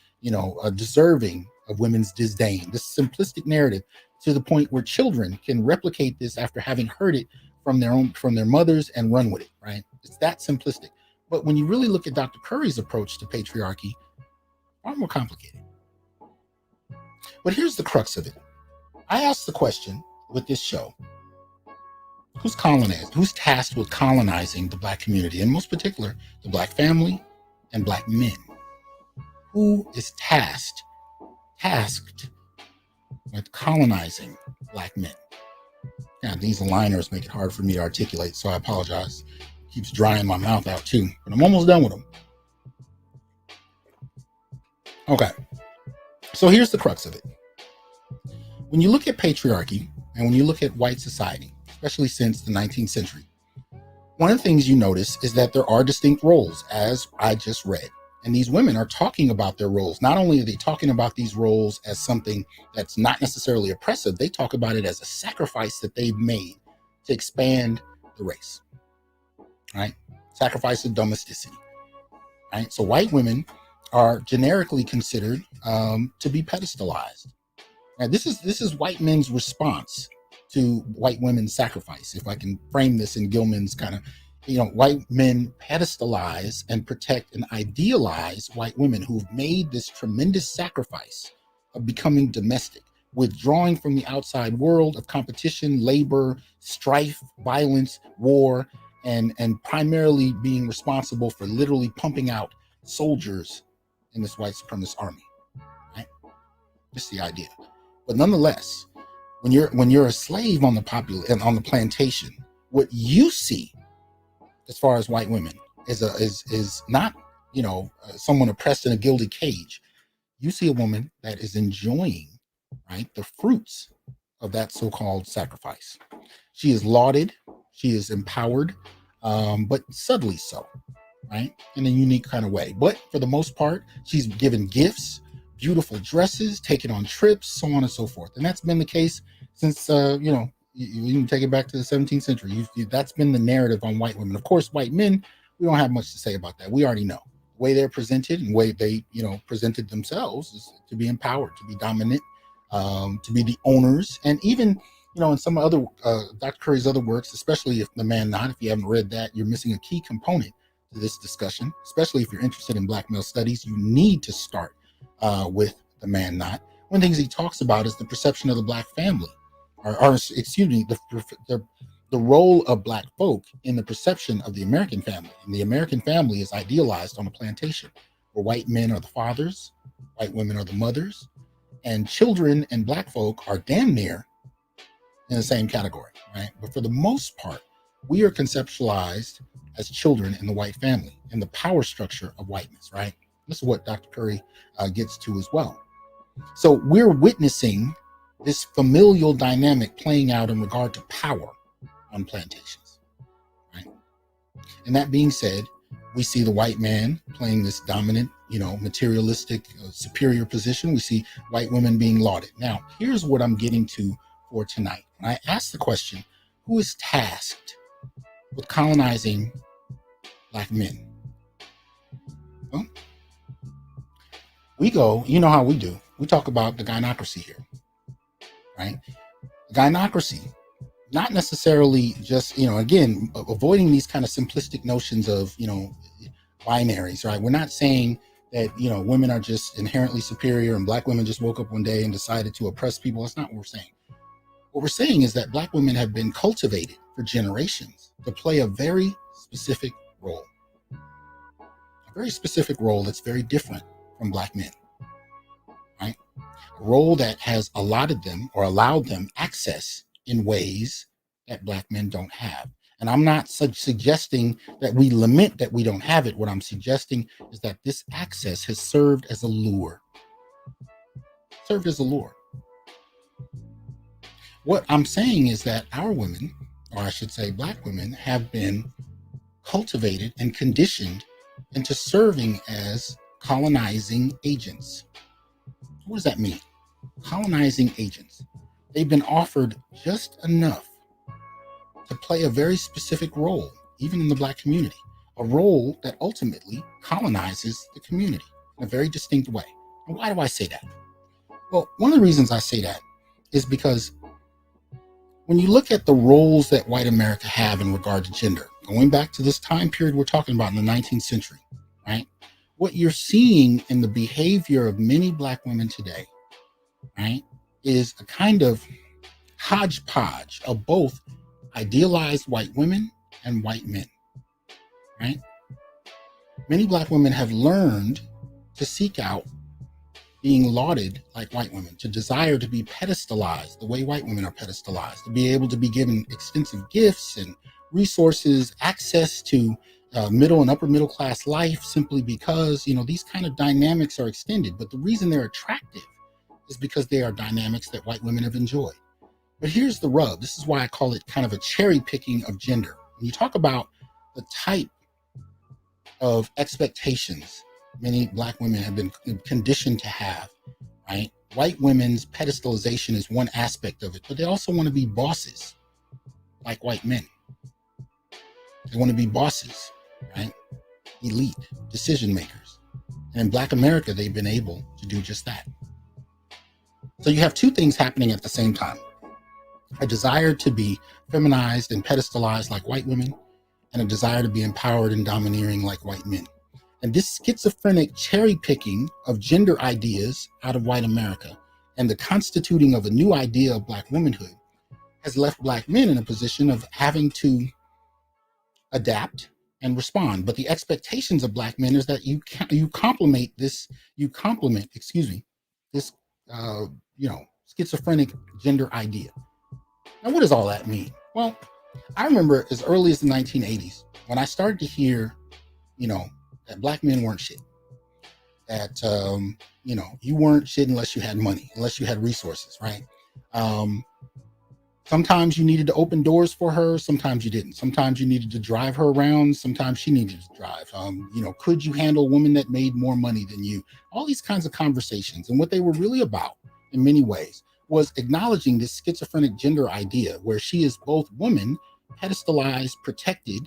deserving of women's disdain. This simplistic narrative to the point where children can replicate this after having heard it from their mothers and run with it, right? It's that simplistic. But when you really look at Dr. Curry's approach to patriarchy, far more complicated. But here's the crux of it. I asked the question with this show, who's tasked with colonizing the Black community, and most particular, the Black family and Black men? Who is tasked with colonizing Black men? Now, these aligners make it hard for me to articulate, so I apologize. Keeps drying my mouth out too, but I'm almost done with them. Okay, so here's the crux of it. When you look at patriarchy and when you look at white society, especially since the 19th century, one of the things you notice is that there are distinct roles, as I just read. And these women are talking about their roles. Not only are they talking about these roles as something that's not necessarily oppressive, they talk about it as a sacrifice that they've made to expand the race, right? Sacrifice of domesticity, right? So white women are generically considered to be pedestalized. Now, this is white men's response to white women's sacrifice. If I can frame this in Gilman's kind of, white men pedestalize and protect and idealize white women who've made this tremendous sacrifice of becoming domestic, withdrawing from the outside world of competition, labor, strife, violence, war, and primarily being responsible for literally pumping out soldiers in this white supremacist army. Right? Just the idea. But nonetheless, when you're a slave on the plantation, what you see as far as white women is not someone oppressed in a gilded cage. You see a woman that is enjoying, right, the fruits of that so-called sacrifice. She is lauded, she is empowered, but subtly so, right, in a unique kind of way. But for the most part, she's given gifts, beautiful dresses, taken on trips, so on and so forth. And that's been the case since you can take it back to the 17th century. That's been the narrative on white women. Of course, white men, we don't have much to say about that. We already know the way they're presented and the way they, presented themselves is to be empowered, to be dominant, to be the owners. And even, in some other, Dr. Curry's other works, especially if The Man Not, if you haven't read that, you're missing a key component to this discussion, especially if you're interested in Black male studies. You need to start with The Man Not. One of the things he talks about is the perception of the Black family or excuse me, the role of Black folk in the perception of the American family. And the American family is idealized on a plantation where white men are the fathers, white women are the mothers, and children and Black folk are damn near in the same category, right? But for the most part, we are conceptualized as children in the white family and the power structure of whiteness, right? This is what Dr. Curry gets to as well. So we're witnessing this familial dynamic playing out in regard to power on plantations, right? And that being said, we see the white man playing this dominant, materialistic, superior position. We see white women being lauded. Now, here's what I'm getting to for tonight. When I ask the question, who is tasked with colonizing Black men? Well, we go, you know how we do. We talk about the gynarchy here, right? Gynarchy, not necessarily just, again, avoiding these kind of simplistic notions of, binaries, right? We're not saying that, women are just inherently superior and Black women just woke up one day and decided to oppress people. That's not what we're saying. What we're saying is that Black women have been cultivated for generations to play a very specific role. A very specific role that's very different from Black men, right? A role that has allotted them or allowed them access in ways that Black men don't have. And I'm not suggesting that we lament that we don't have it. What I'm suggesting is that this access has served as a lure. Served as a lure. What I'm saying is that our women, or I should say Black women, have been cultivated and conditioned into serving as colonizing agents. What does that mean? Colonizing agents. They've been offered just enough to play a very specific role, even in the Black community, a role that ultimately colonizes the community in a very distinct way. And why do I say that? Well, one of the reasons I say that is because when you look at the roles that white America have in regard to gender, going back to this time period we're talking about in the 19th century, right? What you're seeing in the behavior of many Black women today, right, is a kind of hodgepodge of both idealized white women and white men, right? Many Black women have learned to seek out being lauded like white women, to desire to be pedestalized the way white women are pedestalized, to be able to be given extensive gifts and resources, access to middle and upper middle class life, simply because, these kind of dynamics are extended. But the reason they're attractive is because they are dynamics that white women have enjoyed. But here's the rub. This is why I call it kind of a cherry picking of gender. When you talk about the type of expectations many Black women have been conditioned to have, right? White women's pedestalization is one aspect of it, but they also want to be bosses like white men. They want to be bosses, right? Elite decision makers. And in Black America, they've been able to do just that. So you have two things happening at the same time. A desire to be feminized and pedestalized like white women, and a desire to be empowered and domineering like white men. And this schizophrenic cherry picking of gender ideas out of white America and the constituting of a new idea of Black womanhood has left Black men in a position of having to adapt and respond. But the expectations of Black men is that you complement this schizophrenic gender idea. Now, what does all that mean? Well, I remember as early as the 1980s when I started to hear, that Black men weren't shit. That, you weren't shit unless you had money, unless you had resources, right? Sometimes you needed to open doors for her. Sometimes you didn't. Sometimes you needed to drive her around. Sometimes she needed to drive. Could you handle a woman that made more money than you? All these kinds of conversations. And what they were really about in many ways was acknowledging this schizophrenic gender idea where she is both woman, pedestalized, protected,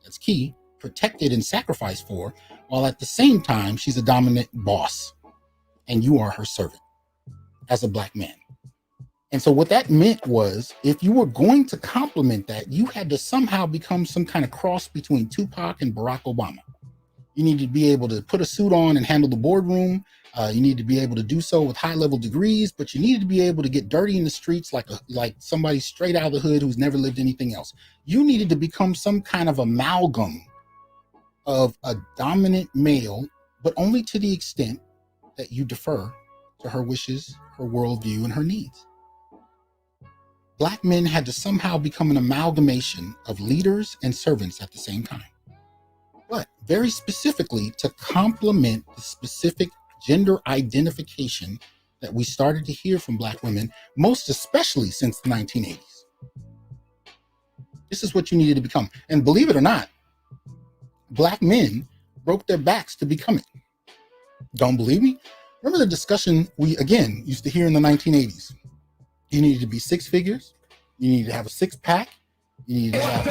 that's key, protected and sacrificed for, while at the same time, she's a dominant boss and you are her servant as a Black man. And so what that meant was if you were going to complement that, you had to somehow become some kind of cross between Tupac and Barack Obama. You need to be able to put a suit on and handle the boardroom. You need to be able to do so with high-level degrees, but you need to be able to get dirty in the streets like somebody straight out of the hood who's never lived anything else. You needed to become some kind of amalgam of a dominant male, but only to the extent that you defer to her wishes, her worldview, and her needs. Black men had to somehow become an amalgamation of leaders and servants at the same time, but very specifically to complement the specific gender identification that we started to hear from Black women, most especially since the 1980s. This is what you needed to become. And believe it or not, Black men broke their backs to become it. Don't believe me? Remember the discussion we, again, used to hear in the 1980s? You needed to be six figures. You needed to have a six-pack. You needed to have...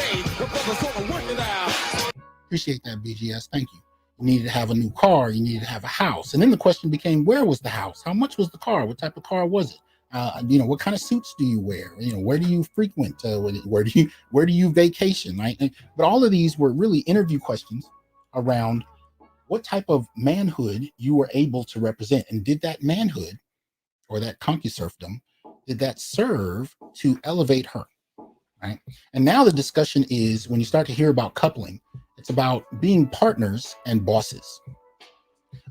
Appreciate that, BGS. Thank you. You needed to have a new car. You needed to have a house. And then the question became, where was the house? How much was the car? What type of car was it? What kind of suits do you wear? Where do you frequent? Where do you vacation? Right? But all of these were really interview questions around what type of manhood you were able to represent, and did that manhood or that concuserfdom, did that serve to elevate her? Right? And now the discussion is, when you start to hear about coupling, it's about being partners and bosses.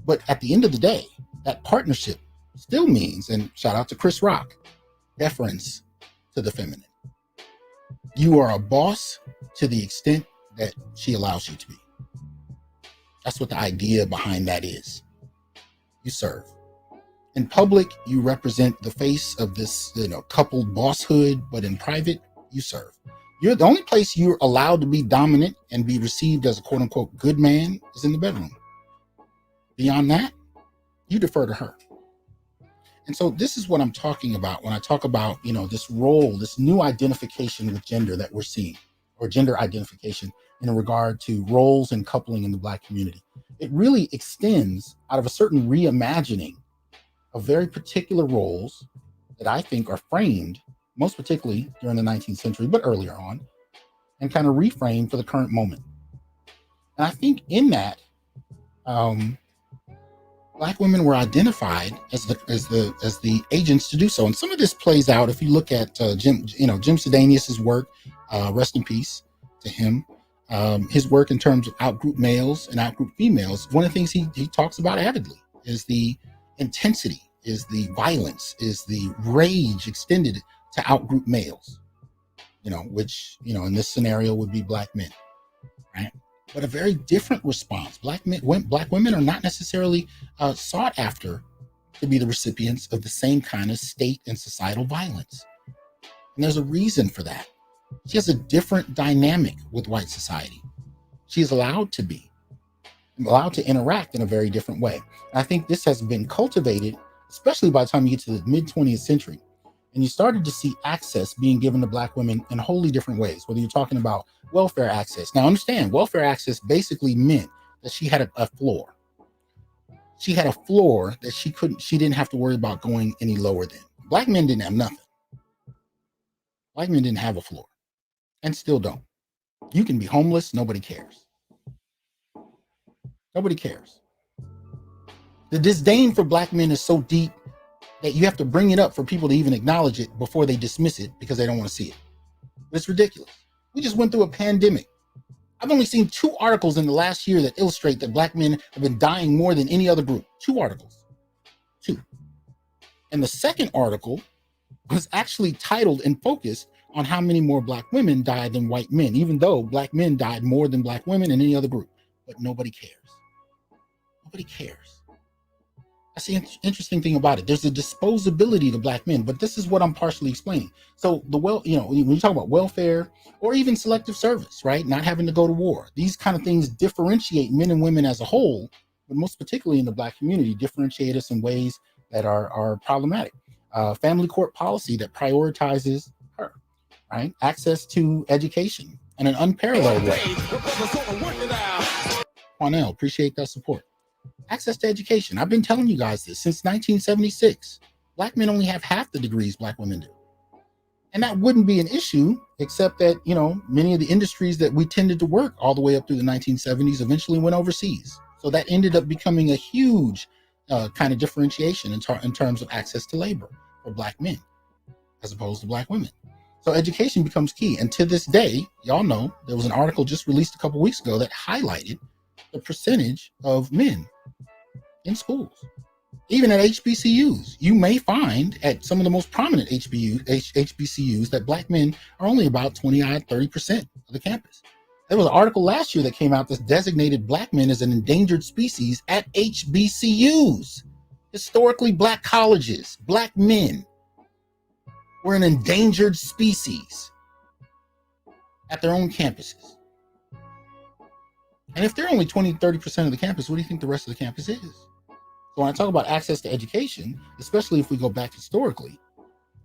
But at the end of the day, that partnership still means, and shout out to Chris Rock, deference to the feminine. You are a boss to the extent that she allows you to be. That's what the idea behind that is. You serve. In public, you represent the face of this, coupled bosshood, but in private, you serve. You're the only place you're allowed to be dominant and be received as a quote unquote good man is in the bedroom. Beyond that, you defer to her. And so this is what I'm talking about when I talk about, this role, this new identification with gender that we're seeing, or gender identification in regard to roles and coupling in the Black community. It really extends out of a certain reimagining of very particular roles that I think are framed, most particularly during the 19th century, but earlier on, and kind of reframed for the current moment. And I think in that, Black women were identified as the agents to do so. And some of this plays out if you look at Jim Sedanius's work, rest in peace to him. His work in terms of outgroup males and outgroup females. One of the things he talks about avidly is the intensity, is the violence, is the rage extended to outgroup males, which, in this scenario would be Black men, right? But a very different response. Black women are not necessarily sought after to be the recipients of the same kind of state and societal violence. And there's a reason for that. She has a different dynamic with white society. She is allowed to interact in a very different way. And I think this has been cultivated, especially by the time you get to the mid-20th century. And you started to see access being given to Black women in wholly different ways, whether you're talking about welfare access. Now, understand, welfare access basically meant that she had a floor. She had a floor that she didn't have to worry about going any lower than. Black men didn't have nothing. Black men didn't have a floor, and still don't. You can be homeless, nobody cares. Nobody cares. The disdain for Black men is so deep that you have to bring it up for people to even acknowledge it before they dismiss it because they don't want to see it. It's ridiculous. We just went through a pandemic. I've only seen 2 articles in the last year that illustrate that Black men have been dying more than any other group. 2 articles. 2. And the second article was actually titled and focused on how many more Black women died than white men, even though Black men died more than Black women in any other group. But nobody cares. Nobody cares. That's the interesting thing about it. There's a disposability to Black men, but this is what I'm partially explaining. So when you talk about welfare or even selective service, right? Not having to go to war. These kind of things differentiate men and women as a whole, but most particularly in the Black community, differentiate us in ways that are problematic. Family court policy that prioritizes her, right? Access to education in an unparalleled way. Cornell, appreciate that support. Access to education. I've been telling you guys this since 1976. Black men only have half the degrees Black women do. And that wouldn't be an issue, except that, many of the industries that we tended to work all the way up through the 1970s eventually went overseas. So that ended up becoming a huge kind of differentiation in terms of access to labor for Black men as opposed to Black women. So education becomes key. And to this day, y'all know there was an article just released a couple weeks ago that highlighted the percentage of men in schools. Even at HBCUs, you may find at some of the most prominent HBCUs that Black men are only about 30% of the campus. There was an article last year that came out that designated Black men as an endangered species at HBCUs. Historically Black colleges, Black men were an endangered species at their own campuses. And if they're only 30% of the campus, what do you think the rest of the campus is? So when I talk about access to education, especially if we go back historically,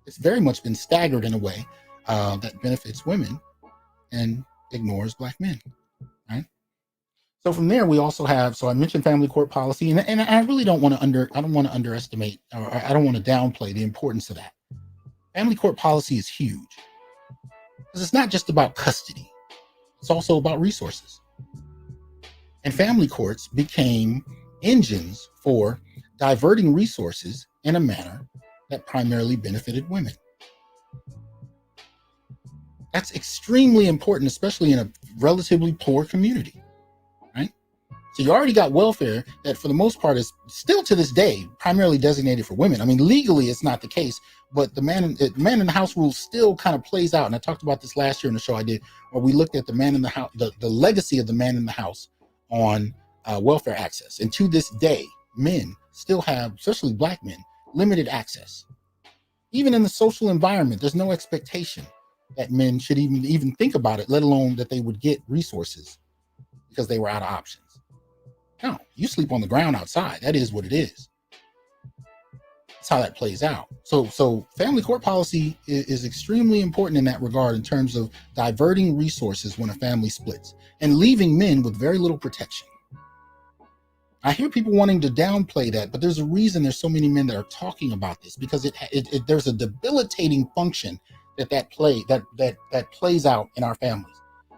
it's very much been staggered in a way that benefits women and ignores Black men, right? So from there, we also have, so I mentioned family court policy, and I really don't want to underestimate, or I don't want to downplay the importance of that. Family court policy is huge because it's not just about custody. It's also about resources. And family courts became engines for diverting resources in a manner that primarily benefited women. That's extremely important, especially in a relatively poor community, right? So you already got welfare that for the most part is still to this day primarily designated for women. I mean, legally it's not the case, but the man in the house rule still kind of plays out. And I talked about this last year in the show I did, where we looked at the man in the house, the legacy of the man in the house on welfare access. And to this day, men still have, especially Black men, limited access. Even in the social environment, there's no expectation that men should even think about it, let alone that they would get resources because they were out of options. No, you sleep on the ground outside. That is what it is. That's how that plays out. So family court policy is extremely important in that regard in terms of diverting resources when a family splits and leaving men with very little protection. I hear people wanting to downplay that, but there's a reason there's so many men that are talking about this, because there's a debilitating function that plays out in our families,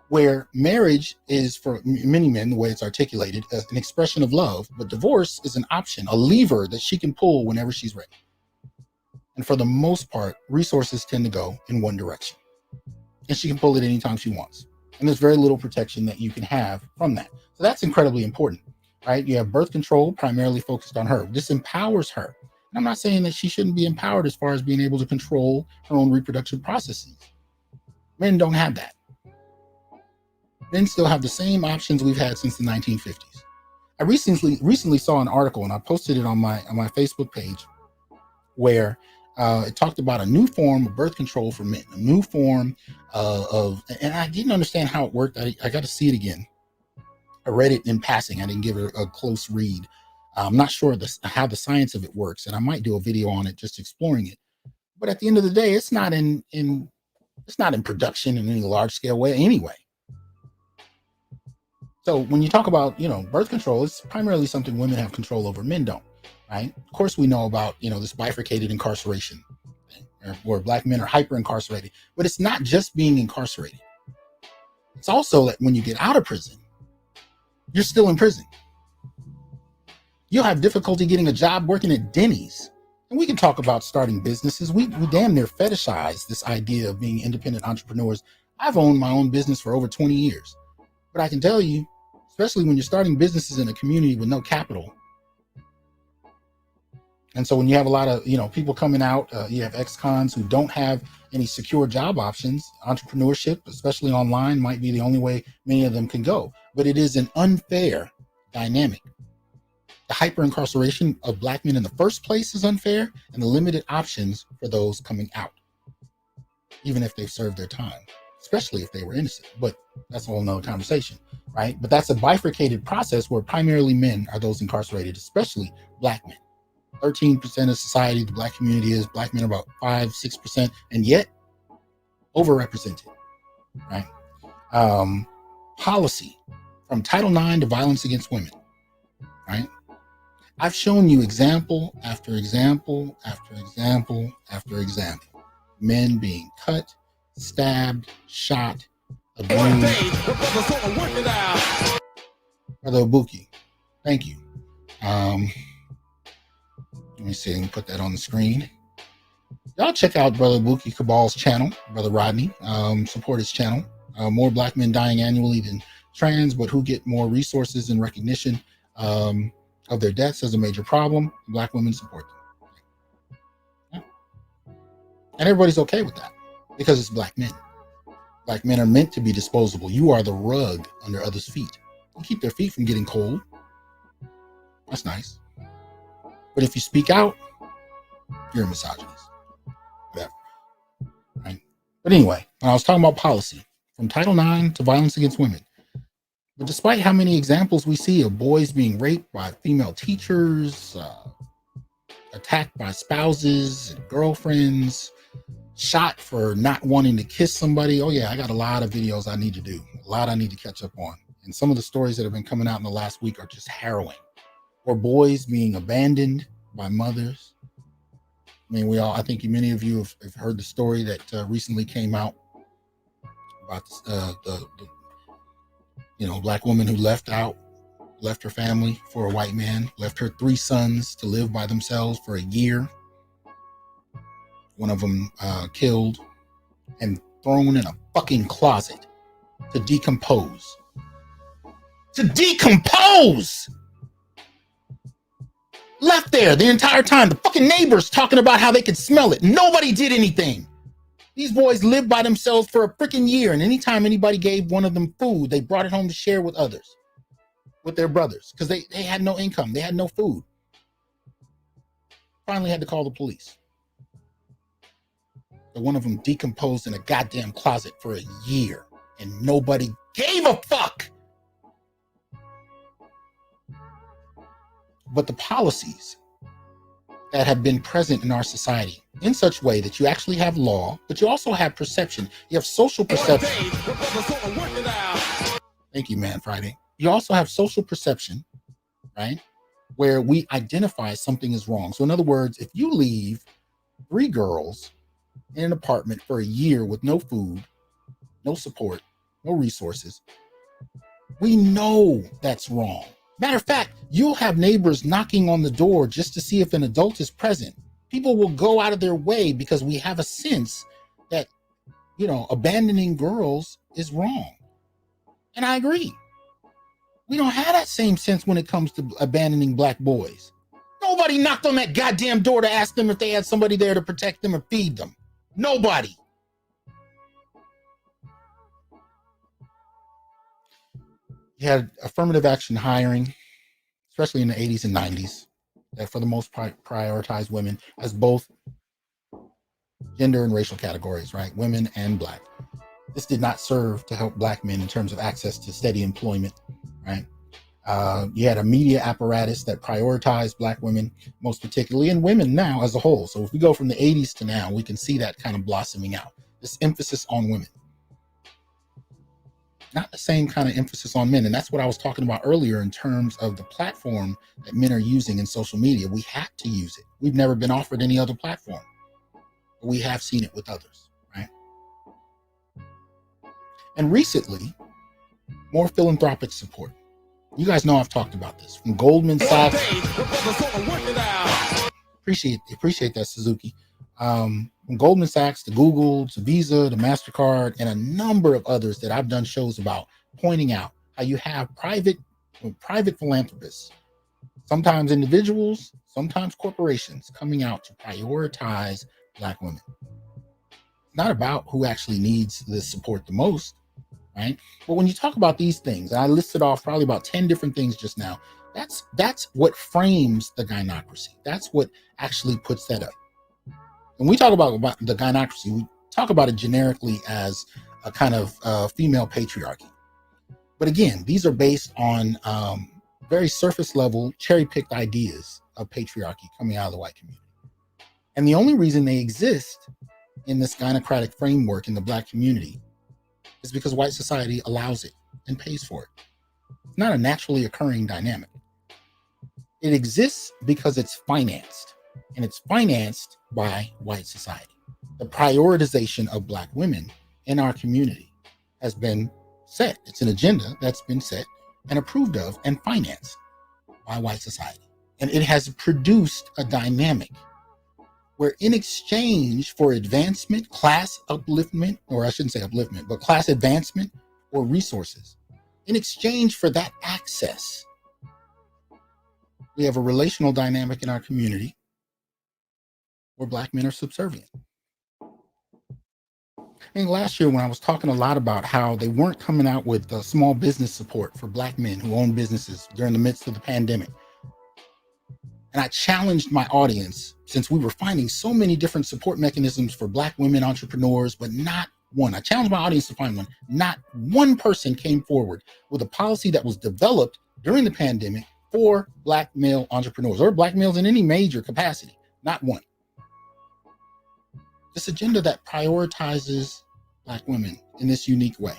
where marriage is for many men, the way it's articulated, as an expression of love, but divorce is an option, a lever that she can pull whenever she's ready. And for the most part, resources tend to go in one direction, and she can pull it anytime she wants. And there's very little protection that you can have from that. So that's incredibly important. Right? You have birth control primarily focused on her. This empowers her. And I'm not saying that she shouldn't be empowered as far as being able to control her own reproductive processes. Men don't have that. Men still have the same options we've had since the 1950s. I recently saw an article, and I posted it on my Facebook page, where it talked about a new form of birth control for men, a new form and I didn't understand how it worked. I got to see it again. I read it in passing. I didn't give it a close read. I'm not sure how the science of it works, and I might do a video on it just exploring it. But at the end of the day, it's not in production in any large scale way anyway. So when you talk about birth control, it's primarily something women have control over, men don't, right? Of course, we know about this bifurcated incarceration, where Black men are hyper incarcerated, but it's not just being incarcerated. It's also that when you get out of prison, you're still in prison. You'll have difficulty getting a job working at Denny's. And we can talk about starting businesses. We damn near fetishize this idea of being independent entrepreneurs. I've owned my own business for over 20 years. But I can tell you, especially when you're starting businesses in a community with no capital. And so when you have a lot of people coming out, you have ex-cons who don't have any secure job options. Entrepreneurship, especially online, might be the only way many of them can go. But it is an unfair dynamic. The hyper-incarceration of Black men in the first place is unfair, and the limited options for those coming out, even if they've served their time, especially if they were innocent. But that's a whole nother conversation, right? But that's a bifurcated process where primarily men are those incarcerated, especially Black men. 13% of society, the Black community is. Black men are about 5-6%, and yet overrepresented, right? Policy, from Title IX to violence against women, right? I've shown you example after example after example after example Men being cut, stabbed, shot, abused. Brother Ibuki, thank you. Let me see, I can put that on the screen. Y'all check out Brother Ibuki Cabal's channel, Brother Rodney. Support his channel. More black men dying annually than trans, but who get more resources and recognition of their deaths as a major problem. Black women support them. Yeah. And everybody's okay with that because it's black men. Black men are meant to be disposable. You are the rug under others' feet. You keep their feet from getting cold. That's nice. But if you speak out, you're a misogynist. Whatever. Right? But anyway, when I was talking about policy, from Title IX to violence against women, but despite how many examples we see of boys being raped by female teachers, attacked by spouses and girlfriends, shot for not wanting to kiss somebody. Oh yeah, I got a lot of videos I need to do, a lot I need to catch up on. And some of the stories that have been coming out in the last week are just harrowing. Or boys being abandoned by mothers. I mean, I think many of you have heard the story that recently came out about the black woman who left her family for a white man, left her 3 sons to live by themselves for a year. One of them killed and thrown in a fucking closet to decompose. To decompose! Left there the entire time. The fucking neighbors talking about how they could smell it. Nobody did anything. These boys lived by themselves for a freaking year, and anytime anybody gave one of them food, they brought it home to share with others, with their brothers, because they had no income. They had no food. Finally had to call the police. But one of them decomposed in a goddamn closet for a year, and nobody gave a fuck. But the policies that have been present in our society in such way that you actually have law, but you also have perception. You have social perception. Thank you, Man Friday. You also have social perception, right? Where we identify something is wrong. So in other words, if you leave 3 girls in an apartment for a year with no food, no support, no resources, we know that's wrong. Matter of fact, you'll have neighbors knocking on the door just to see if an adult is present. People will go out of their way because we have a sense that, abandoning girls is wrong. And I agree. We don't have that same sense when it comes to abandoning black boys. Nobody knocked on that goddamn door to ask them if they had somebody there to protect them or feed them. Nobody. You had affirmative action hiring, especially in the 80s and 90s, that for the most part prioritized women as both gender and racial categories, right? Women and black. This did not serve to help black men in terms of access to steady employment, right? You had a media apparatus that prioritized black women, most particularly, and women now as a whole. So if we go from the 80s to now, we can see that kind of blossoming out. This emphasis on women. Not the same kind of emphasis on men. And that's what I was talking about earlier in terms of the platform that men are using in social media. We have to use it. We've never been offered any other platform. But we have seen it with others, right? And recently, more philanthropic support. You guys know I've talked about this. From Goldman Sachs. Appreciate that, Suzuki. From Goldman Sachs to Google to Visa to MasterCard and a number of others that I've done shows about, pointing out how you have private philanthropists, sometimes individuals, sometimes corporations, coming out to prioritize black women. It's not about who actually needs this support the most, right? But when you talk about these things, and I listed off probably about 10 different things just now, that's what frames the gynarchy. That's what actually puts that up. When we talk about the gynarchy, we talk about it generically as a kind of female patriarchy. But again, these are based on very surface level, cherry-picked ideas of patriarchy coming out of the white community. And the only reason they exist in this gynocratic framework in the black community is because white society allows it and pays for it. It's not a naturally occurring dynamic. It exists because it's financed. And it's financed by white society. The prioritization of Black women in our community has been set. It's an agenda that's been set and approved of and financed by white society. And it has produced a dynamic where in exchange for advancement, class upliftment, or I shouldn't say upliftment, but class advancement or resources, in exchange for that access, we have a relational dynamic in our community where Black men are subservient. I think last year when I was talking a lot about how they weren't coming out with small business support for Black men who own businesses during the midst of the pandemic, and I challenged my audience, since we were finding so many different support mechanisms for Black women entrepreneurs, but not one. I challenged my audience to find one. Not one person came forward with a policy that was developed during the pandemic for Black male entrepreneurs or Black males in any major capacity. Not one. This agenda that prioritizes Black women in this unique way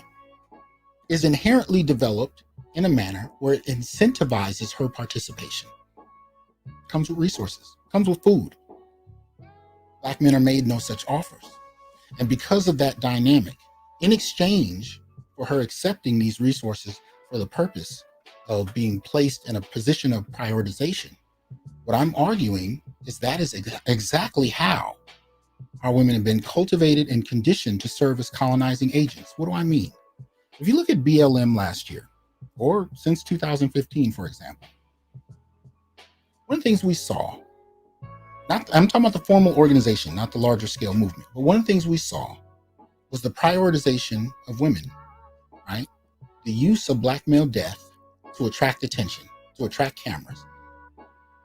is inherently developed in a manner where it incentivizes her participation. Comes with resources, comes with food. Black men are made no such offers. And because of that dynamic, in exchange for her accepting these resources for the purpose of being placed in a position of prioritization, what I'm arguing is that is exactly how our women have been cultivated and conditioned to serve as colonizing agents. What do I mean? If you look at BLM last year, or since 2015, for example, one of the things we saw, I'm talking about the formal organization, not the larger scale movement, but one of the things we saw was the prioritization of women, right? The use of Black male death to attract attention, to attract cameras,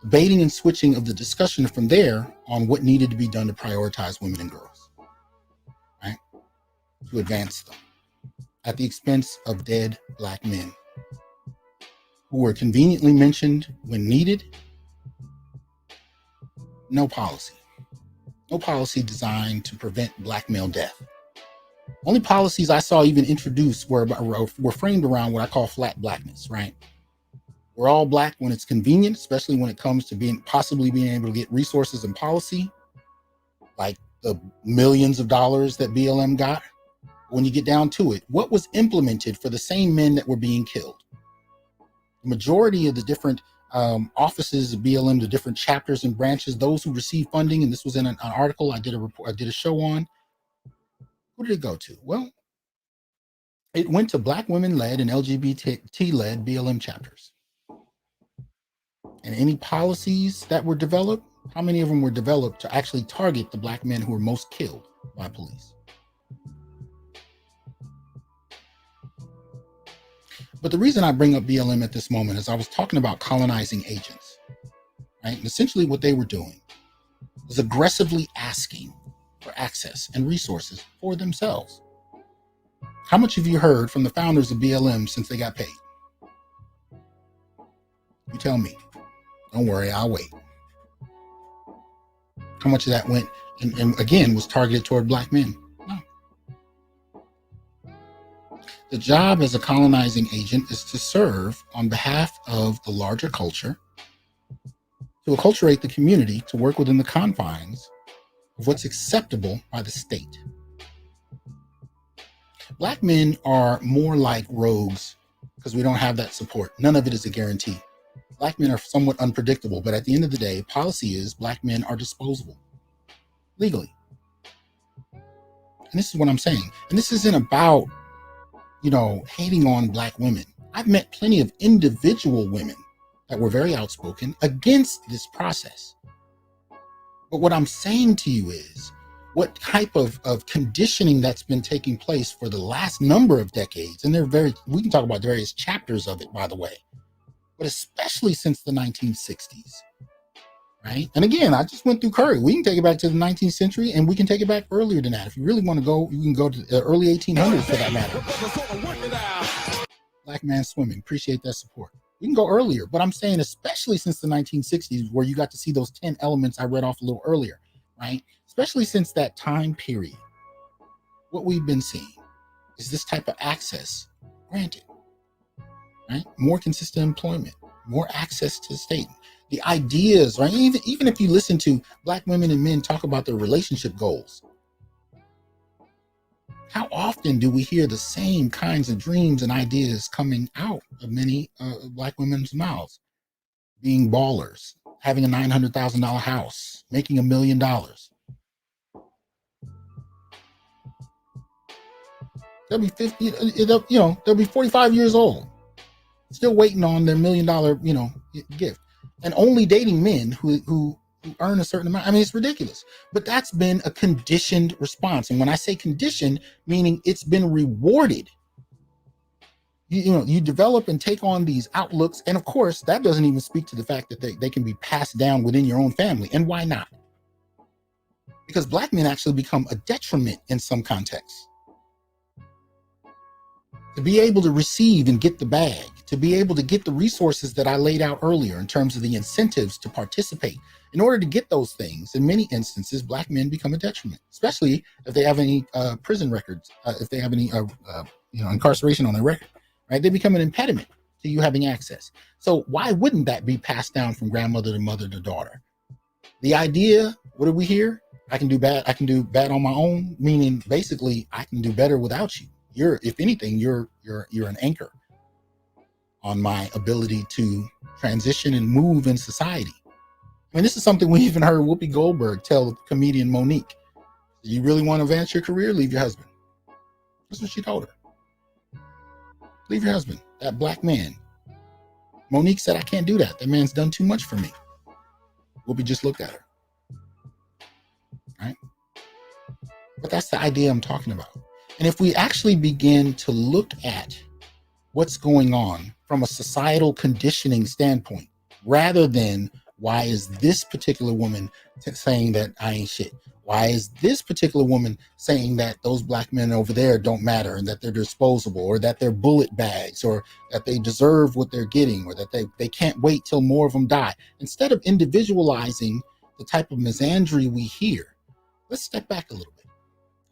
debating and switching of the discussion from there on what needed to be done to prioritize women and girls, right? To advance them at the expense of dead Black men who were conveniently mentioned when needed. No policy designed to prevent Black male death. Only policies I saw even introduced were framed around what I call flat Blackness, right? We're all Black when it's convenient, especially when it comes to possibly being able to get resources and policy, like the millions of dollars that BLM got. When you get down to it, what was implemented for the same men that were being killed? The majority of the different offices of BLM, the different chapters and branches, those who receive funding, and this was in an article I did a show on. Who did it go to? Well, it went to Black women-led and LGBT-led BLM chapters. And any policies that were developed, how many of them were developed to actually target the Black men who were most killed by police? But the reason I bring up BLM at this moment is I was talking about colonizing agents, right? And essentially what they were doing was aggressively asking for access and resources for themselves. How much have you heard from the founders of BLM since they got paid? You tell me. Don't worry, I'll wait. How much of that went and again was targeted toward Black men? No. The job as a colonizing agent is to serve on behalf of the larger culture, to acculturate the community, to work within the confines of what's acceptable by the state. Black men are more like rogues because we don't have that support. None of it is a guarantee. Black men are somewhat unpredictable, but at the end of the day, policy is Black men are disposable legally. And this is what I'm saying. And this isn't about, hating on Black women. I've met plenty of individual women that were very outspoken against this process. But what I'm saying to you is what type of conditioning that's been taking place for the last number of decades. And we can talk about various chapters of it, by the way, but especially since the 1960s, right? And again, I just went through Curry. We can take it back to the 19th century and we can take it back earlier than that. If you really want to go, you can go to the early 1800s for that matter. Black man swimming, appreciate that support. We can go earlier, but I'm saying especially since the 1960s where you got to see those 10 elements I read off a little earlier, right? Especially since that time period, what we've been seeing is this type of access granted, right? More consistent employment, more access to the state. The ideas, right? Even if you listen to Black women and men talk about their relationship goals, How often do we hear the same kinds of dreams and ideas coming out of many Black women's mouths? Being ballers, having a $900,000 house, making $1 million. They'll be 50, they'll be 45 years old, still waiting on their $1 million, gift, and only dating men who earn a certain amount. I mean, it's ridiculous, but that's been a conditioned response. And when I say conditioned, meaning it's been rewarded. You develop and take on these outlooks. And of course, that doesn't even speak to the fact that they can be passed down within your own family. And why not? Because Black men actually become a detriment in some contexts. To be able to receive and get the bag, to be able to get the resources that I laid out earlier in terms of the incentives to participate. In order to get those things, in many instances, Black men become a detriment, especially if they have any prison records, if they have any incarceration on their record, right? They become an impediment to you having access. So why wouldn't that be passed down from grandmother to mother to daughter? The idea, what do we hear? I can do bad on my own, meaning basically I can do better without you. If anything, you're an anchor on my ability to transition and move in society. I mean, this is something we even heard Whoopi Goldberg tell comedian Monique. You really want to advance your career? Leave your husband. That's what she told her. Leave your husband, that Black man. Monique said, I can't do that. That man's done too much for me. Whoopi just looked at her. Right? But that's the idea I'm talking about. And if we actually begin to look at what's going on from a societal conditioning standpoint, rather than why is this particular woman saying that I ain't shit? Why is this particular woman saying that those Black men over there don't matter and that they're disposable, or that they're bullet bags, or that they deserve what they're getting, or that they can't wait till more of them die? Instead of individualizing the type of misandry we hear, let's step back a little bit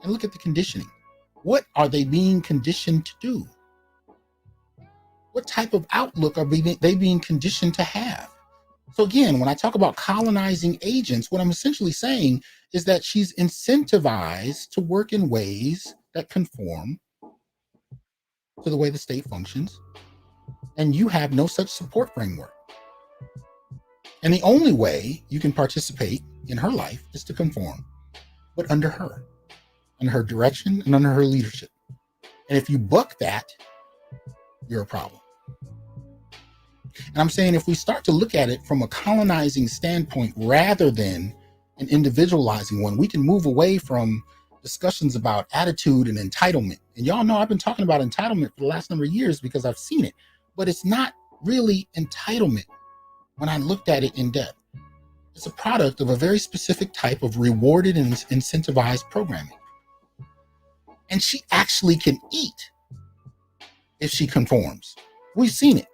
and look at the conditioning. What are they being conditioned to do? What type of outlook are they being conditioned to have? So again, when I talk about colonizing agents, what I'm essentially saying is that she's incentivized to work in ways that conform to the way the state functions, and you have no such support framework. And the only way you can participate in her life is to conform, but under her direction and under her leadership. And if you buck that, you're a problem. And I'm saying if we start to look at it from a colonizing standpoint rather than an individualizing one, we can move away from discussions about attitude and entitlement. And y'all know I've been talking about entitlement for the last number of years because I've seen it, but it's not really entitlement when I looked at it in depth. It's a product of a very specific type of rewarded and incentivized programming. And she actually can eat if she conforms. We've seen it.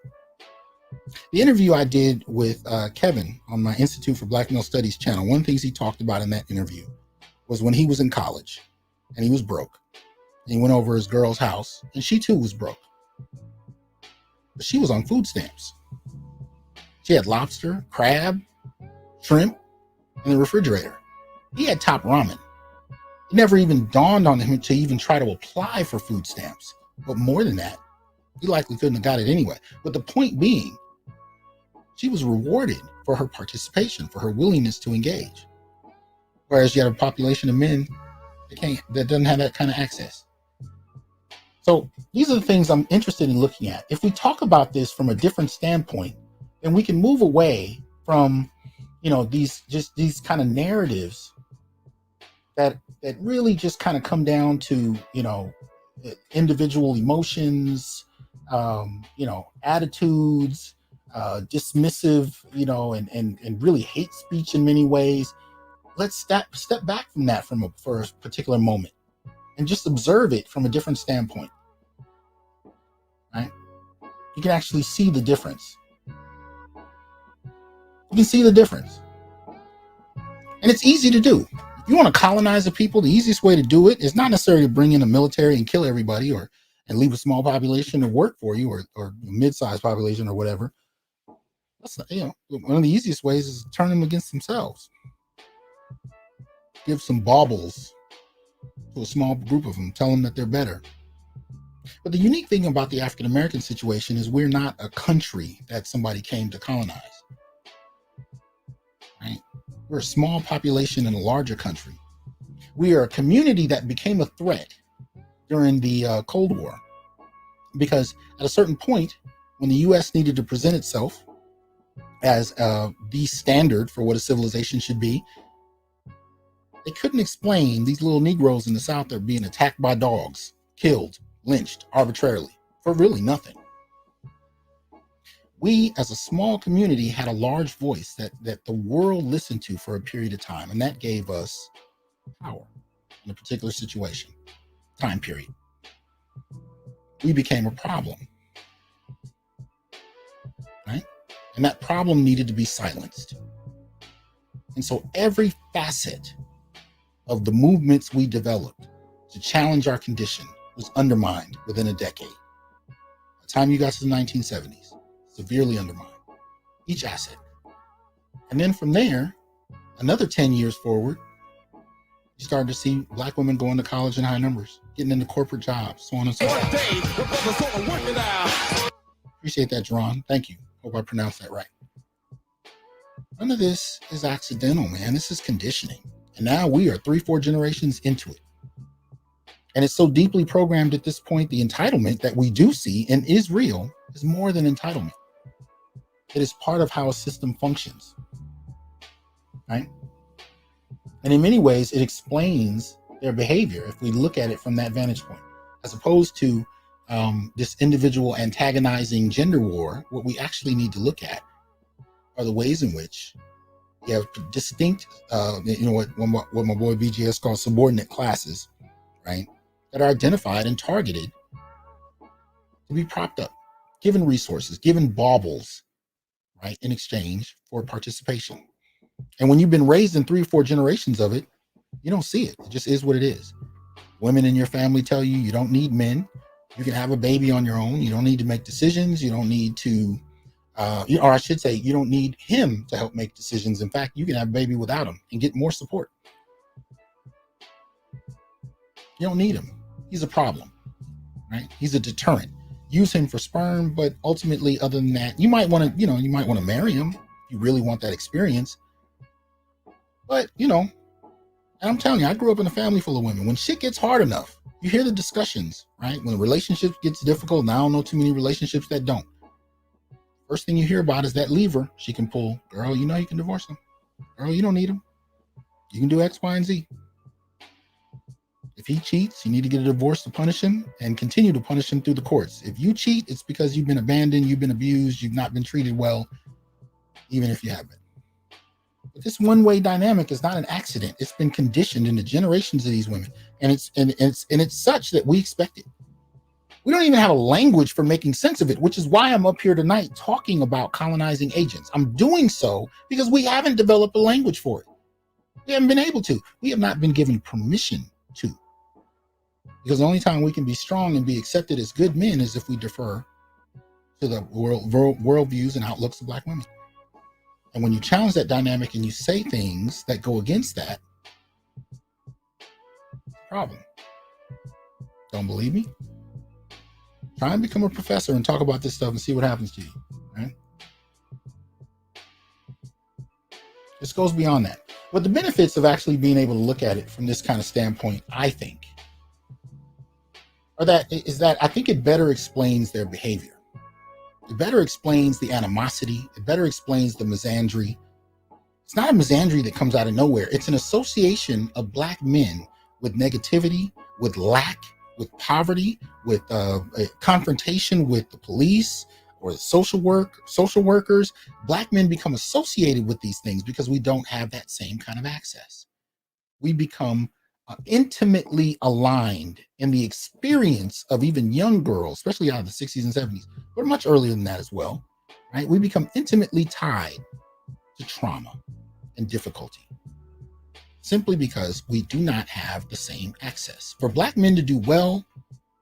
The interview I did with Kevin on my Institute for Black Male Studies channel, one of the things he talked about in that interview was when he was in college and he was broke. And he went over his girl's house and she too was broke. But she was on food stamps. She had lobster, crab, shrimp in the refrigerator. He had top ramen. It never even dawned on him to even try to apply for food stamps. But more than that, he likely couldn't have got it anyway. But the point being, she was rewarded for her participation, for her willingness to engage. Whereas you have a population of men that doesn't have that kind of access. So these are the things I'm interested in looking at. If we talk about this from a different standpoint, then we can move away from, these kind of narratives that really just kind of come down to, individual emotions, attitudes, dismissive, and really hate speech in many ways. Let's step back from that for a particular moment and just observe it from a different standpoint. Right? You can actually see the difference. You can see the difference. And it's easy to do. If you want to colonize the people, the easiest way to do it is not necessarily to bring in a military and kill everybody and leave a small population to work for you or mid-sized population or whatever. That's not, one of the easiest ways is to turn them against themselves. Give some baubles to a small group of them, tell them that they're better. But the unique thing about the African American situation is we're not a country that somebody came to colonize. Right? We're a small population in a larger country. We are a community that became a threat during the Cold War, because at a certain point, when the U.S. needed to present itself as the standard for what a civilization should be, they couldn't explain these little Negroes in the South that are being attacked by dogs, killed, lynched arbitrarily for really nothing. We, as a small community, had a large voice that the world listened to for a period of time, and that gave us power in a particular situation, time period. We became a problem, right? And that problem needed to be silenced. And so every facet of the movements we developed to challenge our condition was undermined within a decade. By the time you got to the 1970s, severely undermined, each asset. And then from there, another 10 years forward, you started to see Black women going to college in high numbers, getting into corporate jobs, so on and so forth. Appreciate that, Jerron. Thank you. Hope I pronounced that right. None of this is accidental, man. This is conditioning. And now we are 3-4 generations into it. And it's so deeply programmed at this point, the entitlement that we do see and is real is more than entitlement. It is part of how a system functions, right? And in many ways, it explains their behavior if we look at it from that vantage point, as opposed to this individual antagonizing gender war. What we actually need to look at are the ways in which you have distinct, what my boy BGS calls subordinate classes, right? That are identified and targeted to be propped up, given resources, given baubles, right, in exchange for participation. And when you've been raised in 3 or 4 generations of it, you don't see it. It just is what it is. Women in your family tell you you don't need men. You can have a baby on your own. You don't need to make decisions. You don't need to, or I should say, you don't need him to help make decisions. In fact, you can have a baby without him and get more support. You don't need him. He's a problem, right? He's a deterrent. Use him for sperm, but ultimately, other than that, you might want to marry him if you really want that experience. But, and I'm telling you, I grew up in a family full of women. When shit gets hard enough, you hear the discussions, right? When a relationship gets difficult, and I don't know too many relationships that don't. First thing you hear about is that lever she can pull. Girl, you can divorce him. Girl, you don't need him. You can do X, Y, and Z. If he cheats, you need to get a divorce to punish him and continue to punish him through the courts. If you cheat, it's because you've been abandoned, you've been abused, you've not been treated well, even if you have been. But this one-way dynamic is not an accident. It's been conditioned into generations of these women, and it's such that we expect it. We don't even have a language for making sense of it, which is why I'm up here tonight talking about colonizing agents. I'm doing so because we haven't developed a language for it. We haven't been able to. We have not been given permission to. Because the only time we can be strong and be accepted as good men is if we defer to the worldviews and outlooks of Black women. And when you challenge that dynamic and you say things that go against that, problem. Don't believe me? Try and become a professor and talk about this stuff and see what happens to you, right? This goes beyond that. But the benefits of actually being able to look at it from this kind of standpoint, I think, is that I think it better explains their behavior. It better explains the animosity. It better explains the misandry. It's not a misandry that comes out of nowhere. It's an association of Black men with negativity, with lack, with poverty, with a confrontation with the police or the social workers. Black men become associated with these things because we don't have that same kind of access. We become intimately aligned in the experience of even young girls, especially out of the 60s and 70s, but much earlier than that as well, right? We become intimately tied to trauma and difficulty simply because we do not have the same access. For Black men to do well,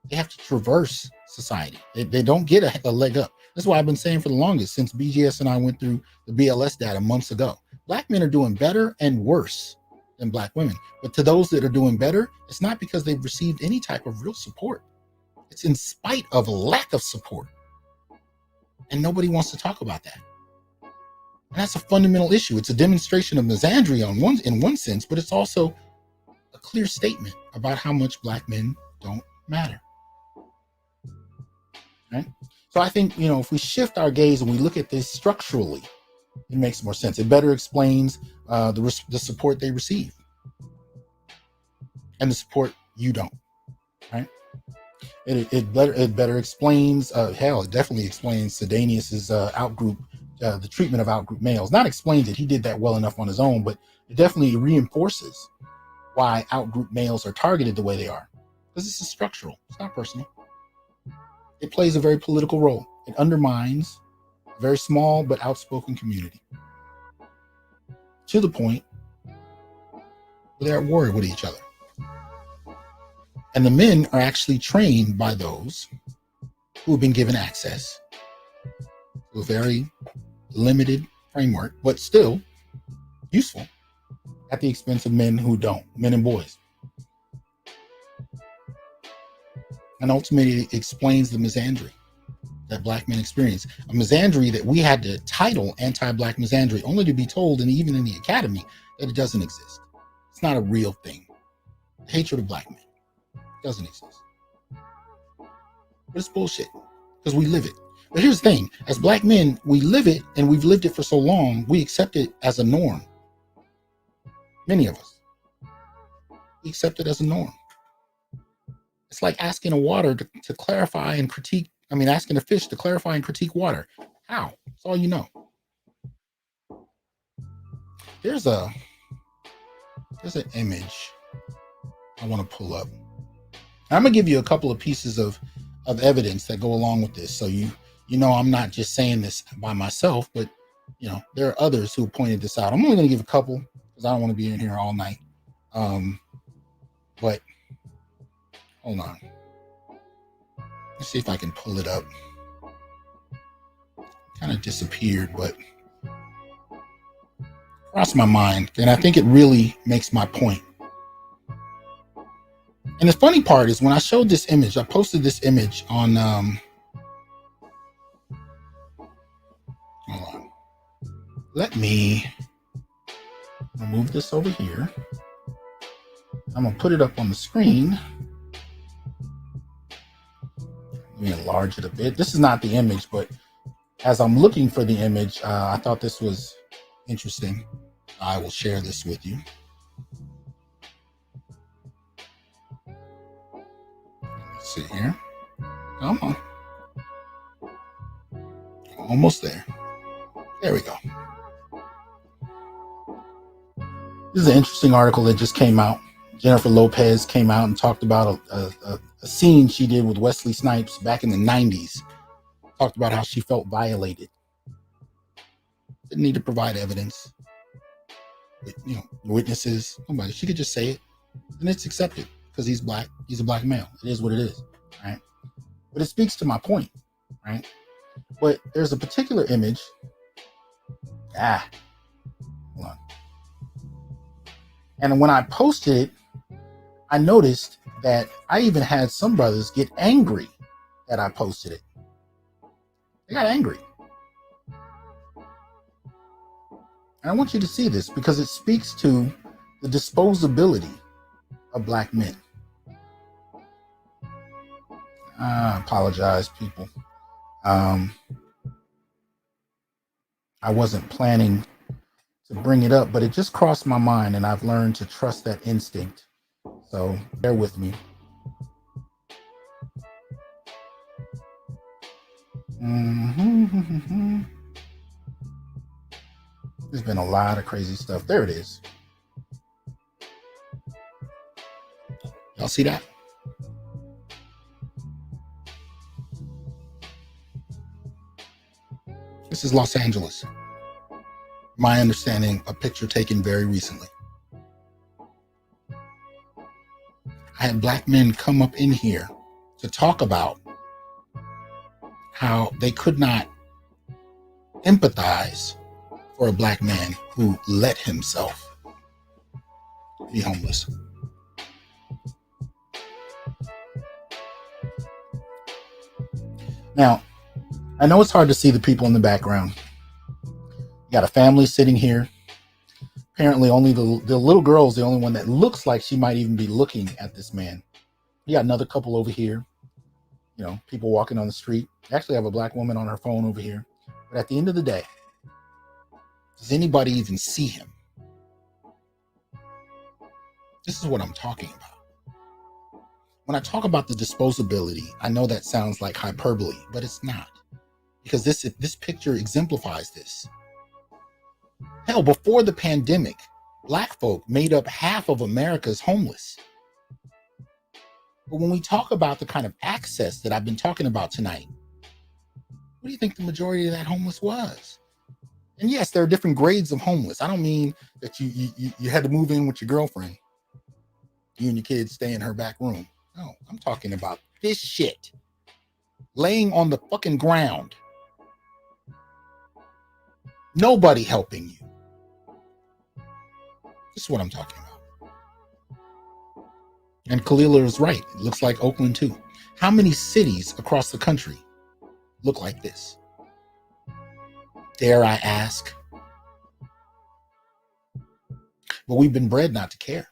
they have to traverse society. They don't get a leg up. That's why I've been saying for the longest, since BGS and I went through the BLS data months ago, Black men are doing better and worse than Black women. But to those that are doing better, it's not because they've received any type of real support. It's in spite of a lack of support. And nobody wants to talk about that. And that's a fundamental issue. It's a demonstration of misandry in one sense, but it's also a clear statement about how much Black men don't matter. Right? So I think, if we shift our gaze and we look at this structurally, it makes more sense. It better explains the support they receive and the support you don't. Right? It better explains. It definitely explains Sedanius's outgroup, the treatment of outgroup males. Not explains it. He did that well enough on his own, but it definitely reinforces why outgroup males are targeted the way they are. Because this is structural. It's not personal. It plays a very political role. It undermines a very small but outspoken community to the point where they're at war with each other. And the men are actually trained by those who have been given access to a very limited framework, but still useful, at the expense of men who don't, men and boys. And ultimately it explains the misandry that Black men experience. A misandry that we had to title anti-Black misandry, only to be told, and even in the academy, that it doesn't exist. It's not a real thing. The hatred of Black men doesn't exist. But it's bullshit, because we live it. But here's the thing, as Black men, we live it, and we've lived it for so long, we accept it as a norm. Many of us. We accept it as a norm. It's like asking a water to clarify and critique, asking a fish to clarify and critique water. How? That's all you know. There's an image I want to pull up. I'm going to give you a couple of pieces of evidence that go along with this. So you know I'm not just saying this by myself, but there are others who pointed this out. I'm only going to give a couple because I don't want to be in here all night. But hold on. Let's see if I can pull it up. Kind of disappeared, but crossed my mind. And I think it really makes my point. And the funny part is when I showed this image, I posted this image on, hold on. Let me remove this over here. I'm going to put it up on the screen. Let me enlarge it a bit. This is not the image, but as I'm looking for the image, I thought this was interesting. I will share this with you. Let's see here. Come on. Almost there. There we go. This is an interesting article that just came out. Jennifer Lopez came out and talked about a scene she did with Wesley Snipes back in the 90s. Talked about how she felt violated. Didn't need to provide evidence. Witnesses, nobody. She could just say it, and it's accepted because he's Black. He's a Black male. It is what it is, right? But it speaks to my point, right? But there's a particular image. Hold on. And when I posted it, I noticed that I even had some brothers get angry that I posted it. They got angry. And I want you to see this because it speaks to the disposability of Black men. I apologize, people. I wasn't planning to bring it up, but it just crossed my mind, and I've learned to trust that instinct. So bear with me. There's been a lot of crazy stuff. There it is. Y'all see that? This is Los Angeles. My understanding, a picture taken very recently. I had Black men come up in here to talk about how they could not empathize for a Black man who let himself be homeless. Now, I know it's hard to see the people in the background. You got a family sitting here. Apparently, only the little girl is the only one that looks like she might even be looking at this man. You got another couple over here. You know, people walking on the street. I actually have a black woman on her phone over here. But at the end of the day, does anybody even see him? This is what I'm talking about. When I talk about the disposability, I know that sounds like hyperbole, but it's not. Because this picture exemplifies this. Hell, before the pandemic, black folk made up half of America's homeless. But when we talk about the kind of access that I've been talking about tonight, what do you think the majority of that homeless was? And yes, there are different grades of homeless. I don't mean that you had to move in with your girlfriend. You and your kids stay in her back room. No, I'm talking about this shit. Laying on the fucking ground. Nobody helping you. This is what I'm talking about. And Kalila is right. It looks like Oakland too. How many cities across the country look like this? Dare I ask? But we've been bred not to care.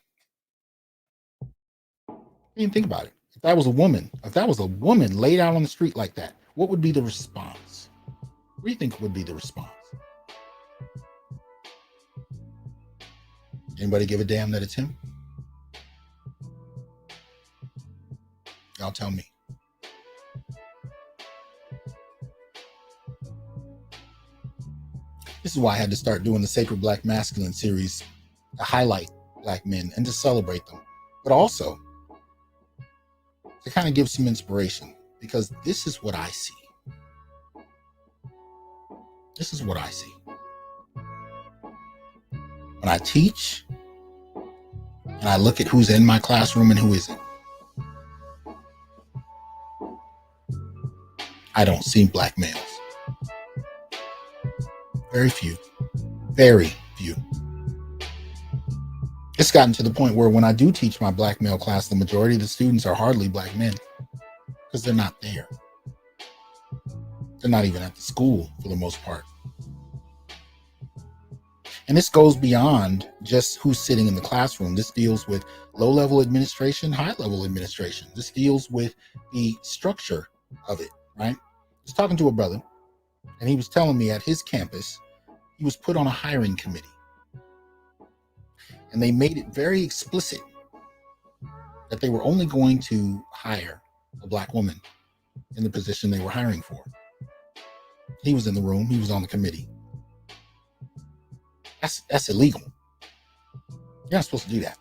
Even think about it. If that was a woman laid out on the street like that, what would be the response? What do you think would be the response? Anybody give a damn that it's him? Y'all tell me. This is why I had to start doing the Sacred Black Masculine series to highlight black men and to celebrate them, but also to kind of give some inspiration, because this is what I see. This is what I see. When I teach and I look at who's in my classroom and who isn't, I don't see black males. Very few. Very few. It's gotten to the point where when I do teach my black male class, the majority of the students are hardly black men because they're not there. They're not even at the school for the most part. And this goes beyond just who's sitting in the classroom. This deals with low-level administration, high-level administration. This deals with the structure of it, right? I was talking to a brother, and he was telling me at his campus, he was put on a hiring committee. And they made it very explicit that they were only going to hire a black woman in the position they were hiring for. He was in the room. He was on the committee. That's illegal. You're not supposed to do that.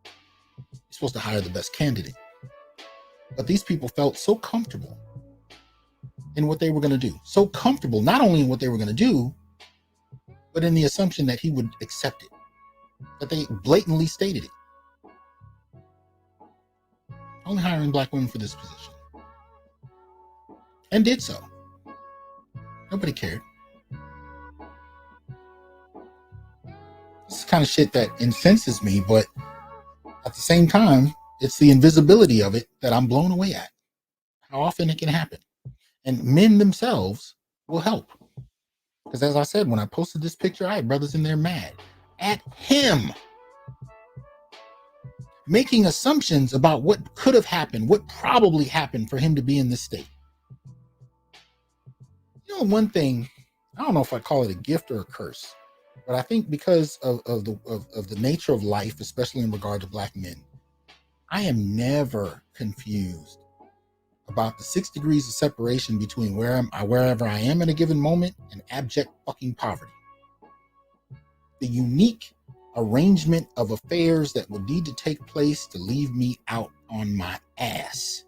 You're supposed to hire the best candidate. But these people felt so comfortable in what they were going to do. So comfortable, not only in what they were going to do, but in the assumption that he would accept it. That they blatantly stated it. Only hiring black women for this position. And did so. Nobody cared. This is the kind of shit that incenses me, but at the same time, it's the invisibility of it that I'm blown away at. How often it can happen. And men themselves will help. Because as I said, when I posted this picture, I had brothers in there mad at him. Making assumptions about what could have happened, what probably happened for him to be in this state. You know, one thing, I don't know if I call it a gift or a curse, but I think because of the nature of life, especially in regard to black men, I am never confused about the 6 degrees of separation between wherever I am in a given moment and abject fucking poverty. The unique arrangement of affairs that would need to take place to leave me out on my ass.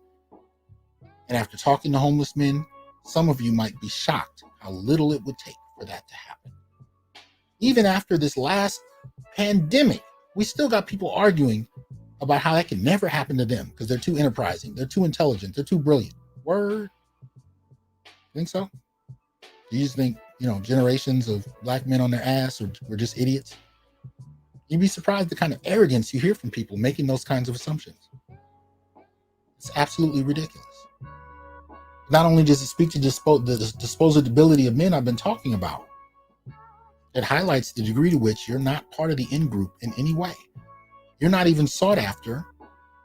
And after talking to homeless men, some of you might be shocked how little it would take for that to happen. Even after this last pandemic, we still got people arguing about how that can never happen to them because they're too enterprising, they're too intelligent, they're too brilliant. Word? Think so? Do you just think, generations of black men on their ass were just idiots? You'd be surprised the kind of arrogance you hear from people making those kinds of assumptions. It's absolutely ridiculous. Not only does it speak to the disposability of men I've been talking about, it highlights the degree to which you're not part of the in-group in any way. You're not even sought after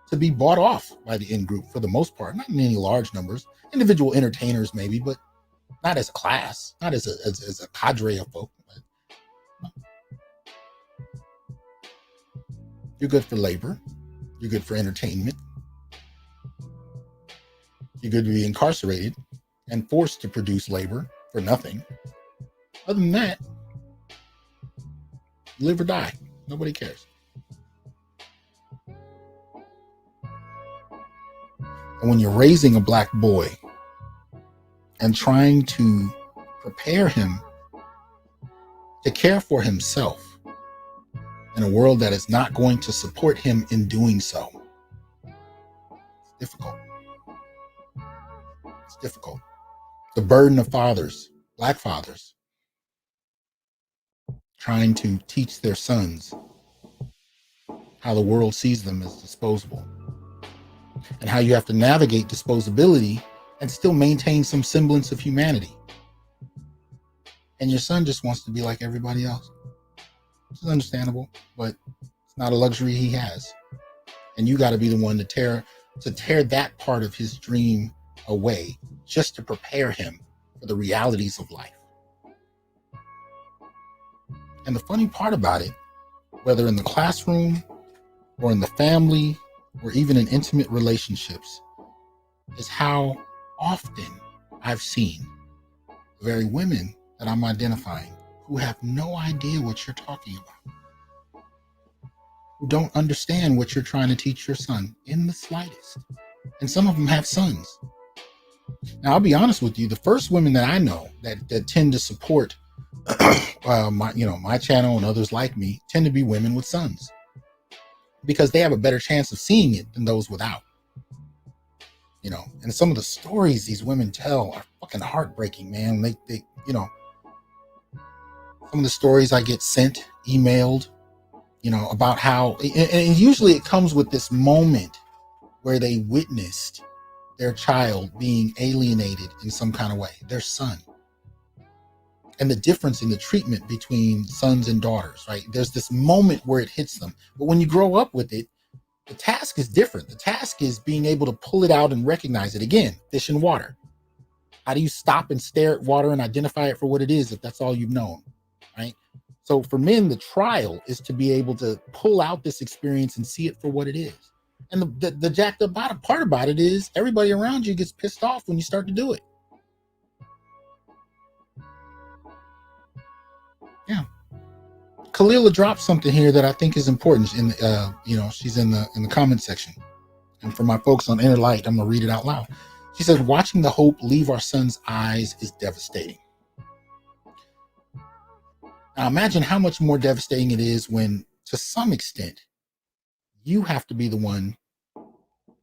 to be bought off by the in-group for the most part, not in any large numbers. Individual entertainers maybe, but not as a class, not as a cadre of folk. You're good for labor. You're good for entertainment. You're good to be incarcerated and forced to produce labor for nothing. Other than that, live or die. Nobody cares. And when you're raising a black boy and trying to prepare him to care for himself in a world that is not going to support him in doing so, it's difficult. It's difficult. The burden of fathers, black fathers, trying to teach their sons how the world sees them as disposable, and how you have to navigate disposability and still maintain some semblance of humanity. And your son just wants to be like everybody else. Which is understandable, but it's not a luxury he has. And you got to be the one to tear that part of his dream away, just to prepare him for the realities of life. And the funny part about it, whether in the classroom or in the family or even in intimate relationships, is how often I've seen the very women that I'm identifying who have no idea what you're talking about, who don't understand what you're trying to teach your son in the slightest. And some of them have sons. Now, I'll be honest with you, the first women that I know that tend to support my channel and others like me tend to be women with sons, because they have a better chance of seeing it than those without. And some of the stories these women tell are fucking heartbreaking, man. They some of the stories I get sent, emailed, about how, and usually it comes with this moment where they witnessed their child being alienated in some kind of way, their son. And the difference in the treatment between sons and daughters, right? There's this moment where it hits them. But when you grow up with it, the task is different. The task is being able to pull it out and recognize it. Again, fish in water. How do you stop and stare at water and identify it for what it is if that's all you've known, right? So for men, the trial is to be able to pull out this experience and see it for what it is. And the jacked up part about it is everybody around you gets pissed off when you start to do it. Yeah. Kalila dropped something here that I think is important. She's in the comment section. And for my folks on Inner Light, I'm gonna read it out loud. She said, "Watching the hope leave our son's eyes is devastating." Now imagine how much more devastating it is when, to some extent, you have to be the one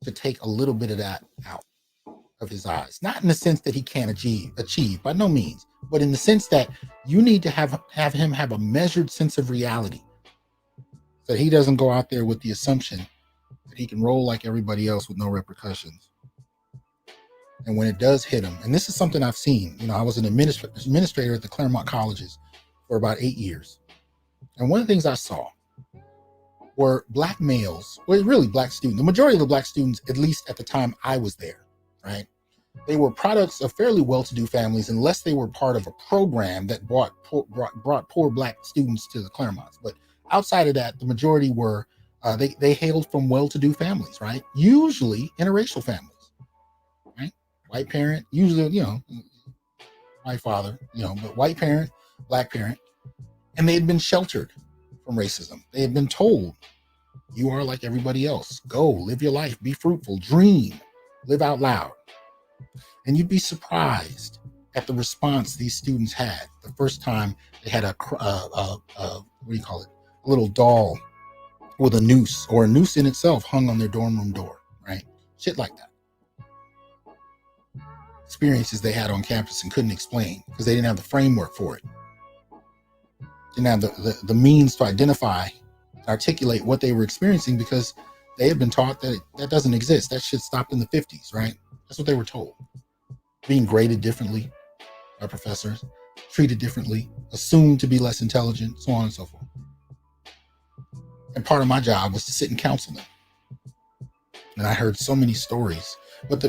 to take a little bit of that out of his eyes. Not in the sense that he can't achieve, by no means, but in the sense that you need to have him have a measured sense of reality, so that he doesn't go out there with the assumption that he can roll like everybody else with no repercussions. And when it does hit him, and this is something I've seen, I was an administrator at the Claremont colleges for about 8 years. And one of the things I saw were black males, well, really black students. The majority of the black students, at least at the time I was there, right? They were products of fairly well-to-do families, unless they were part of a program that brought poor black students to the Claremonts. But outside of that, the majority were, they hailed from well-to-do families, right? Usually interracial families, right? White parent, usually, white father, but white parent, black parent. And they had been sheltered from racism. They had been told, you are like everybody else. Go, live your life, be fruitful, dream, live out loud. And you'd be surprised at the response these students had the first time they had a little doll with a noose, or a noose in itself hung on their dorm room door, right? Shit like that. Experiences they had on campus and couldn't explain because they didn't have the framework for it. Didn't have the means to identify articulate what they were experiencing, because they had been taught that that doesn't exist. That shit stopped in the 50s, right? That's what they were told. Being graded differently by professors, treated differently, assumed to be less intelligent, so on and so forth. And part of my job was to sit and counsel them. And I heard so many stories. But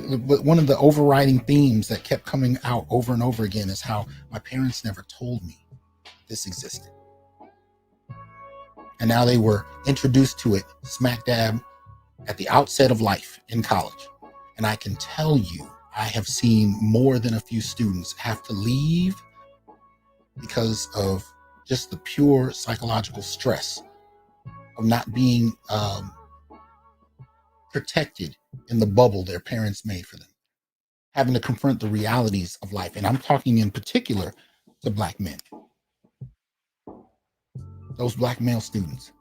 one of the overriding themes that kept coming out over and over again is how my parents never told me this existed. And now they were introduced to it smack dab at the outset of life in college. And I can tell you, I have seen more than a few students have to leave because of just the pure psychological stress of not being protected in the bubble their parents made for them, having to confront the realities of life. And I'm talking in particular to Black men, those Black male students.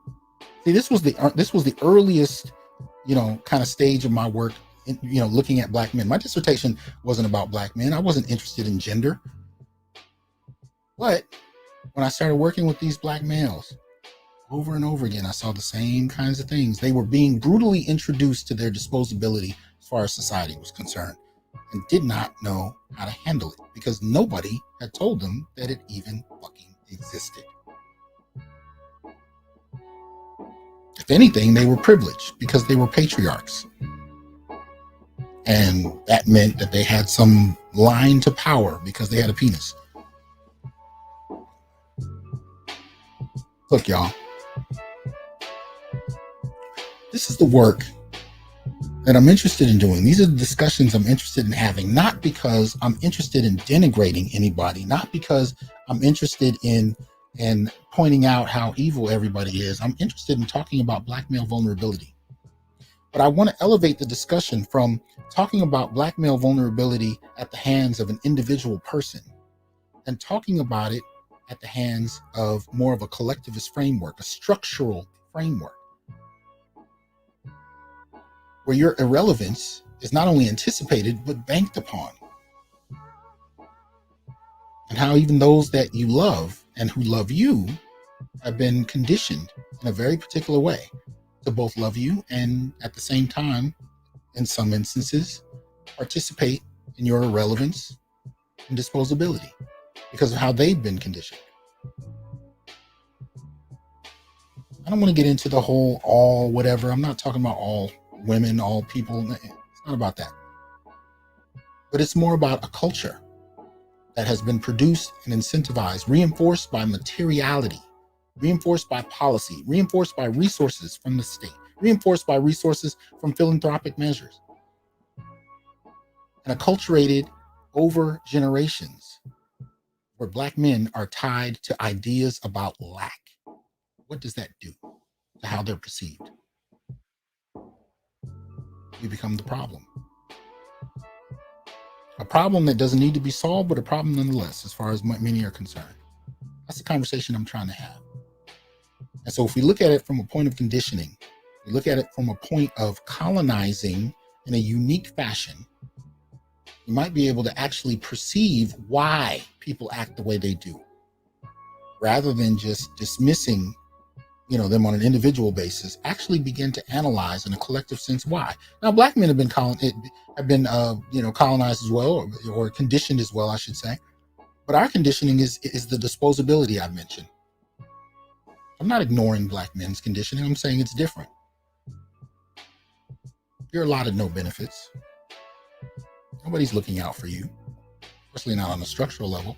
See, this was the earliest, kind of stage of my work, looking at Black men. My dissertation wasn't about Black men. I wasn't interested in gender. But when I started working with these Black males, over and over again, I saw the same kinds of things. They were being brutally introduced to their disposability as far as society was concerned, and did not know how to handle it because nobody had told them that it even fucking existed. If anything, they were privileged because they were patriarchs. And that meant that they had some line to power because they had a penis. Look, y'all. This is the work that I'm interested in doing. These are the discussions I'm interested in having, not because I'm interested in denigrating anybody, not because I'm interested in pointing out how evil everybody is. I'm interested in talking about Black male vulnerability. But I want to elevate the discussion from talking about Black male vulnerability at the hands of an individual person and talking about it at the hands of more of a collectivist framework, a structural framework, where your irrelevance is not only anticipated, but banked upon. And how even those that you love and who love you have been conditioned in a very particular way to both love you and at the same time, in some instances, participate in your irrelevance and disposability because of how they've been conditioned. I don't want to get into the whole all whatever. I'm not talking about all women, all people. It's not about that. But it's more about a culture that has been produced and incentivized, reinforced by materiality, reinforced by policy, reinforced by resources from the state, reinforced by resources from philanthropic measures, and acculturated over generations where Black men are tied to ideas about lack. What does that do to how they're perceived? We become the problem. A problem that doesn't need to be solved, but a problem nonetheless, as far as many are concerned. That's the conversation I'm trying to have. And so if we look at it from a point of conditioning, we look at it from a point of colonizing in a unique fashion, you might be able to actually perceive why people act the way they do, rather than just dismissing them on an individual basis. Actually begin to analyze in a collective sense why. Now, Black men have been colonized as well, or conditioned as well, I should say. But our conditioning is the disposability I mentioned. I'm not ignoring Black men's conditioning. I'm saying it's different. You're allotted no benefits. Nobody's looking out for you, especially not on a structural level.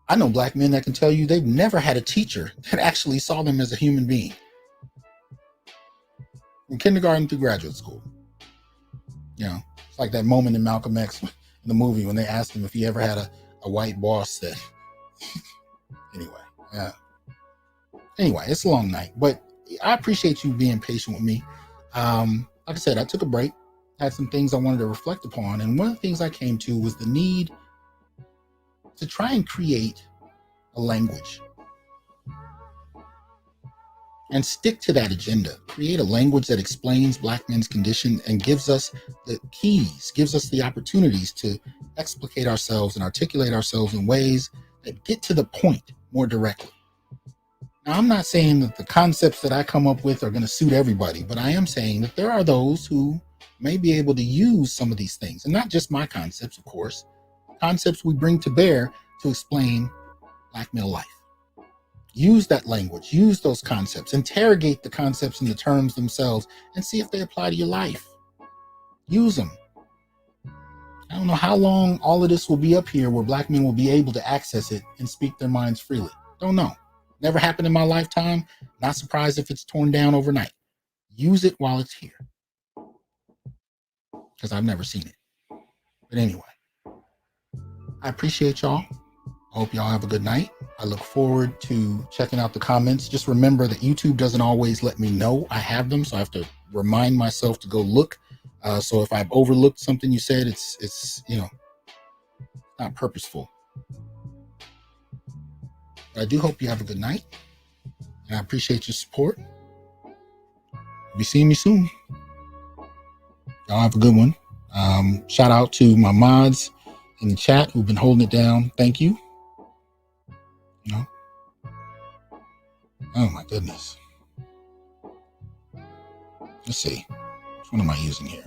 I know Black men that can tell you they've never had a teacher that actually saw them as a human being. From kindergarten through graduate school. It's like that moment in Malcolm X in the movie when they asked him if he ever had a white boss that... Anyway, it's a long night, but I appreciate you being patient with me. Like I said, I took a break, had some things I wanted to reflect upon, and one of the things I came to was the need to try and create a language and stick to that agenda. Create a language that explains Black men's condition and gives us the keys, gives us the opportunities to explicate ourselves and articulate ourselves in ways that get to the point more directly. Now, I'm not saying that the concepts that I come up with are going to suit everybody, but I am saying that there are those who may be able to use some of these things, and not just my concepts, of course, concepts we bring to bear to explain Black male life. Use that language, use those concepts, interrogate the concepts and the terms themselves, and see if they apply to your life. Use them. I don't know how long all of this will be up here where Black men will be able to access it and speak their minds freely. Don't know. Never happened in my lifetime. Not surprised if it's torn down overnight. Use it while it's here, because I've never seen it. But anyway, I appreciate y'all. I hope y'all have a good night. I look forward to checking out the comments. Just remember that YouTube doesn't always let me know I have them, so I have to remind myself to go look. So if I've overlooked something you said, it's not purposeful. But I do hope you have a good night, and I appreciate your support. Be seeing me soon. Y'all have a good one. Shout out to my mods in the chat who've been holding it down. Thank you. Oh my goodness. Let's see. Which one am I using here?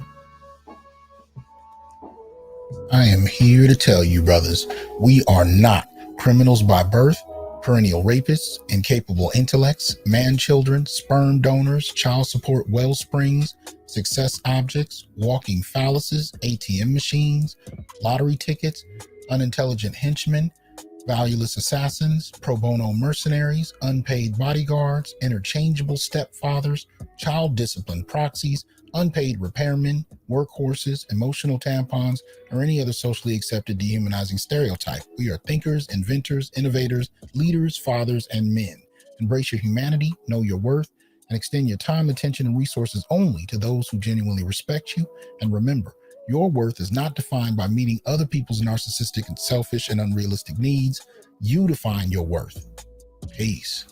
I am here to tell you, brothers, we are not criminals by birth, perennial rapists, incapable intellects, man-children, sperm donors, child support wellsprings, success objects, walking phalluses, ATM machines, lottery tickets, unintelligent henchmen, valueless assassins, pro bono mercenaries, unpaid bodyguards, interchangeable stepfathers, child discipline proxies, unpaid repairmen, workhorses, emotional tampons, or any other socially accepted dehumanizing stereotype. We are thinkers, inventors, innovators, leaders, fathers, and men. Embrace your humanity, know your worth, and extend your time, attention, and resources only to those who genuinely respect you. And remember, your worth is not defined by meeting other people's narcissistic and selfish and unrealistic needs. You define your worth. Peace.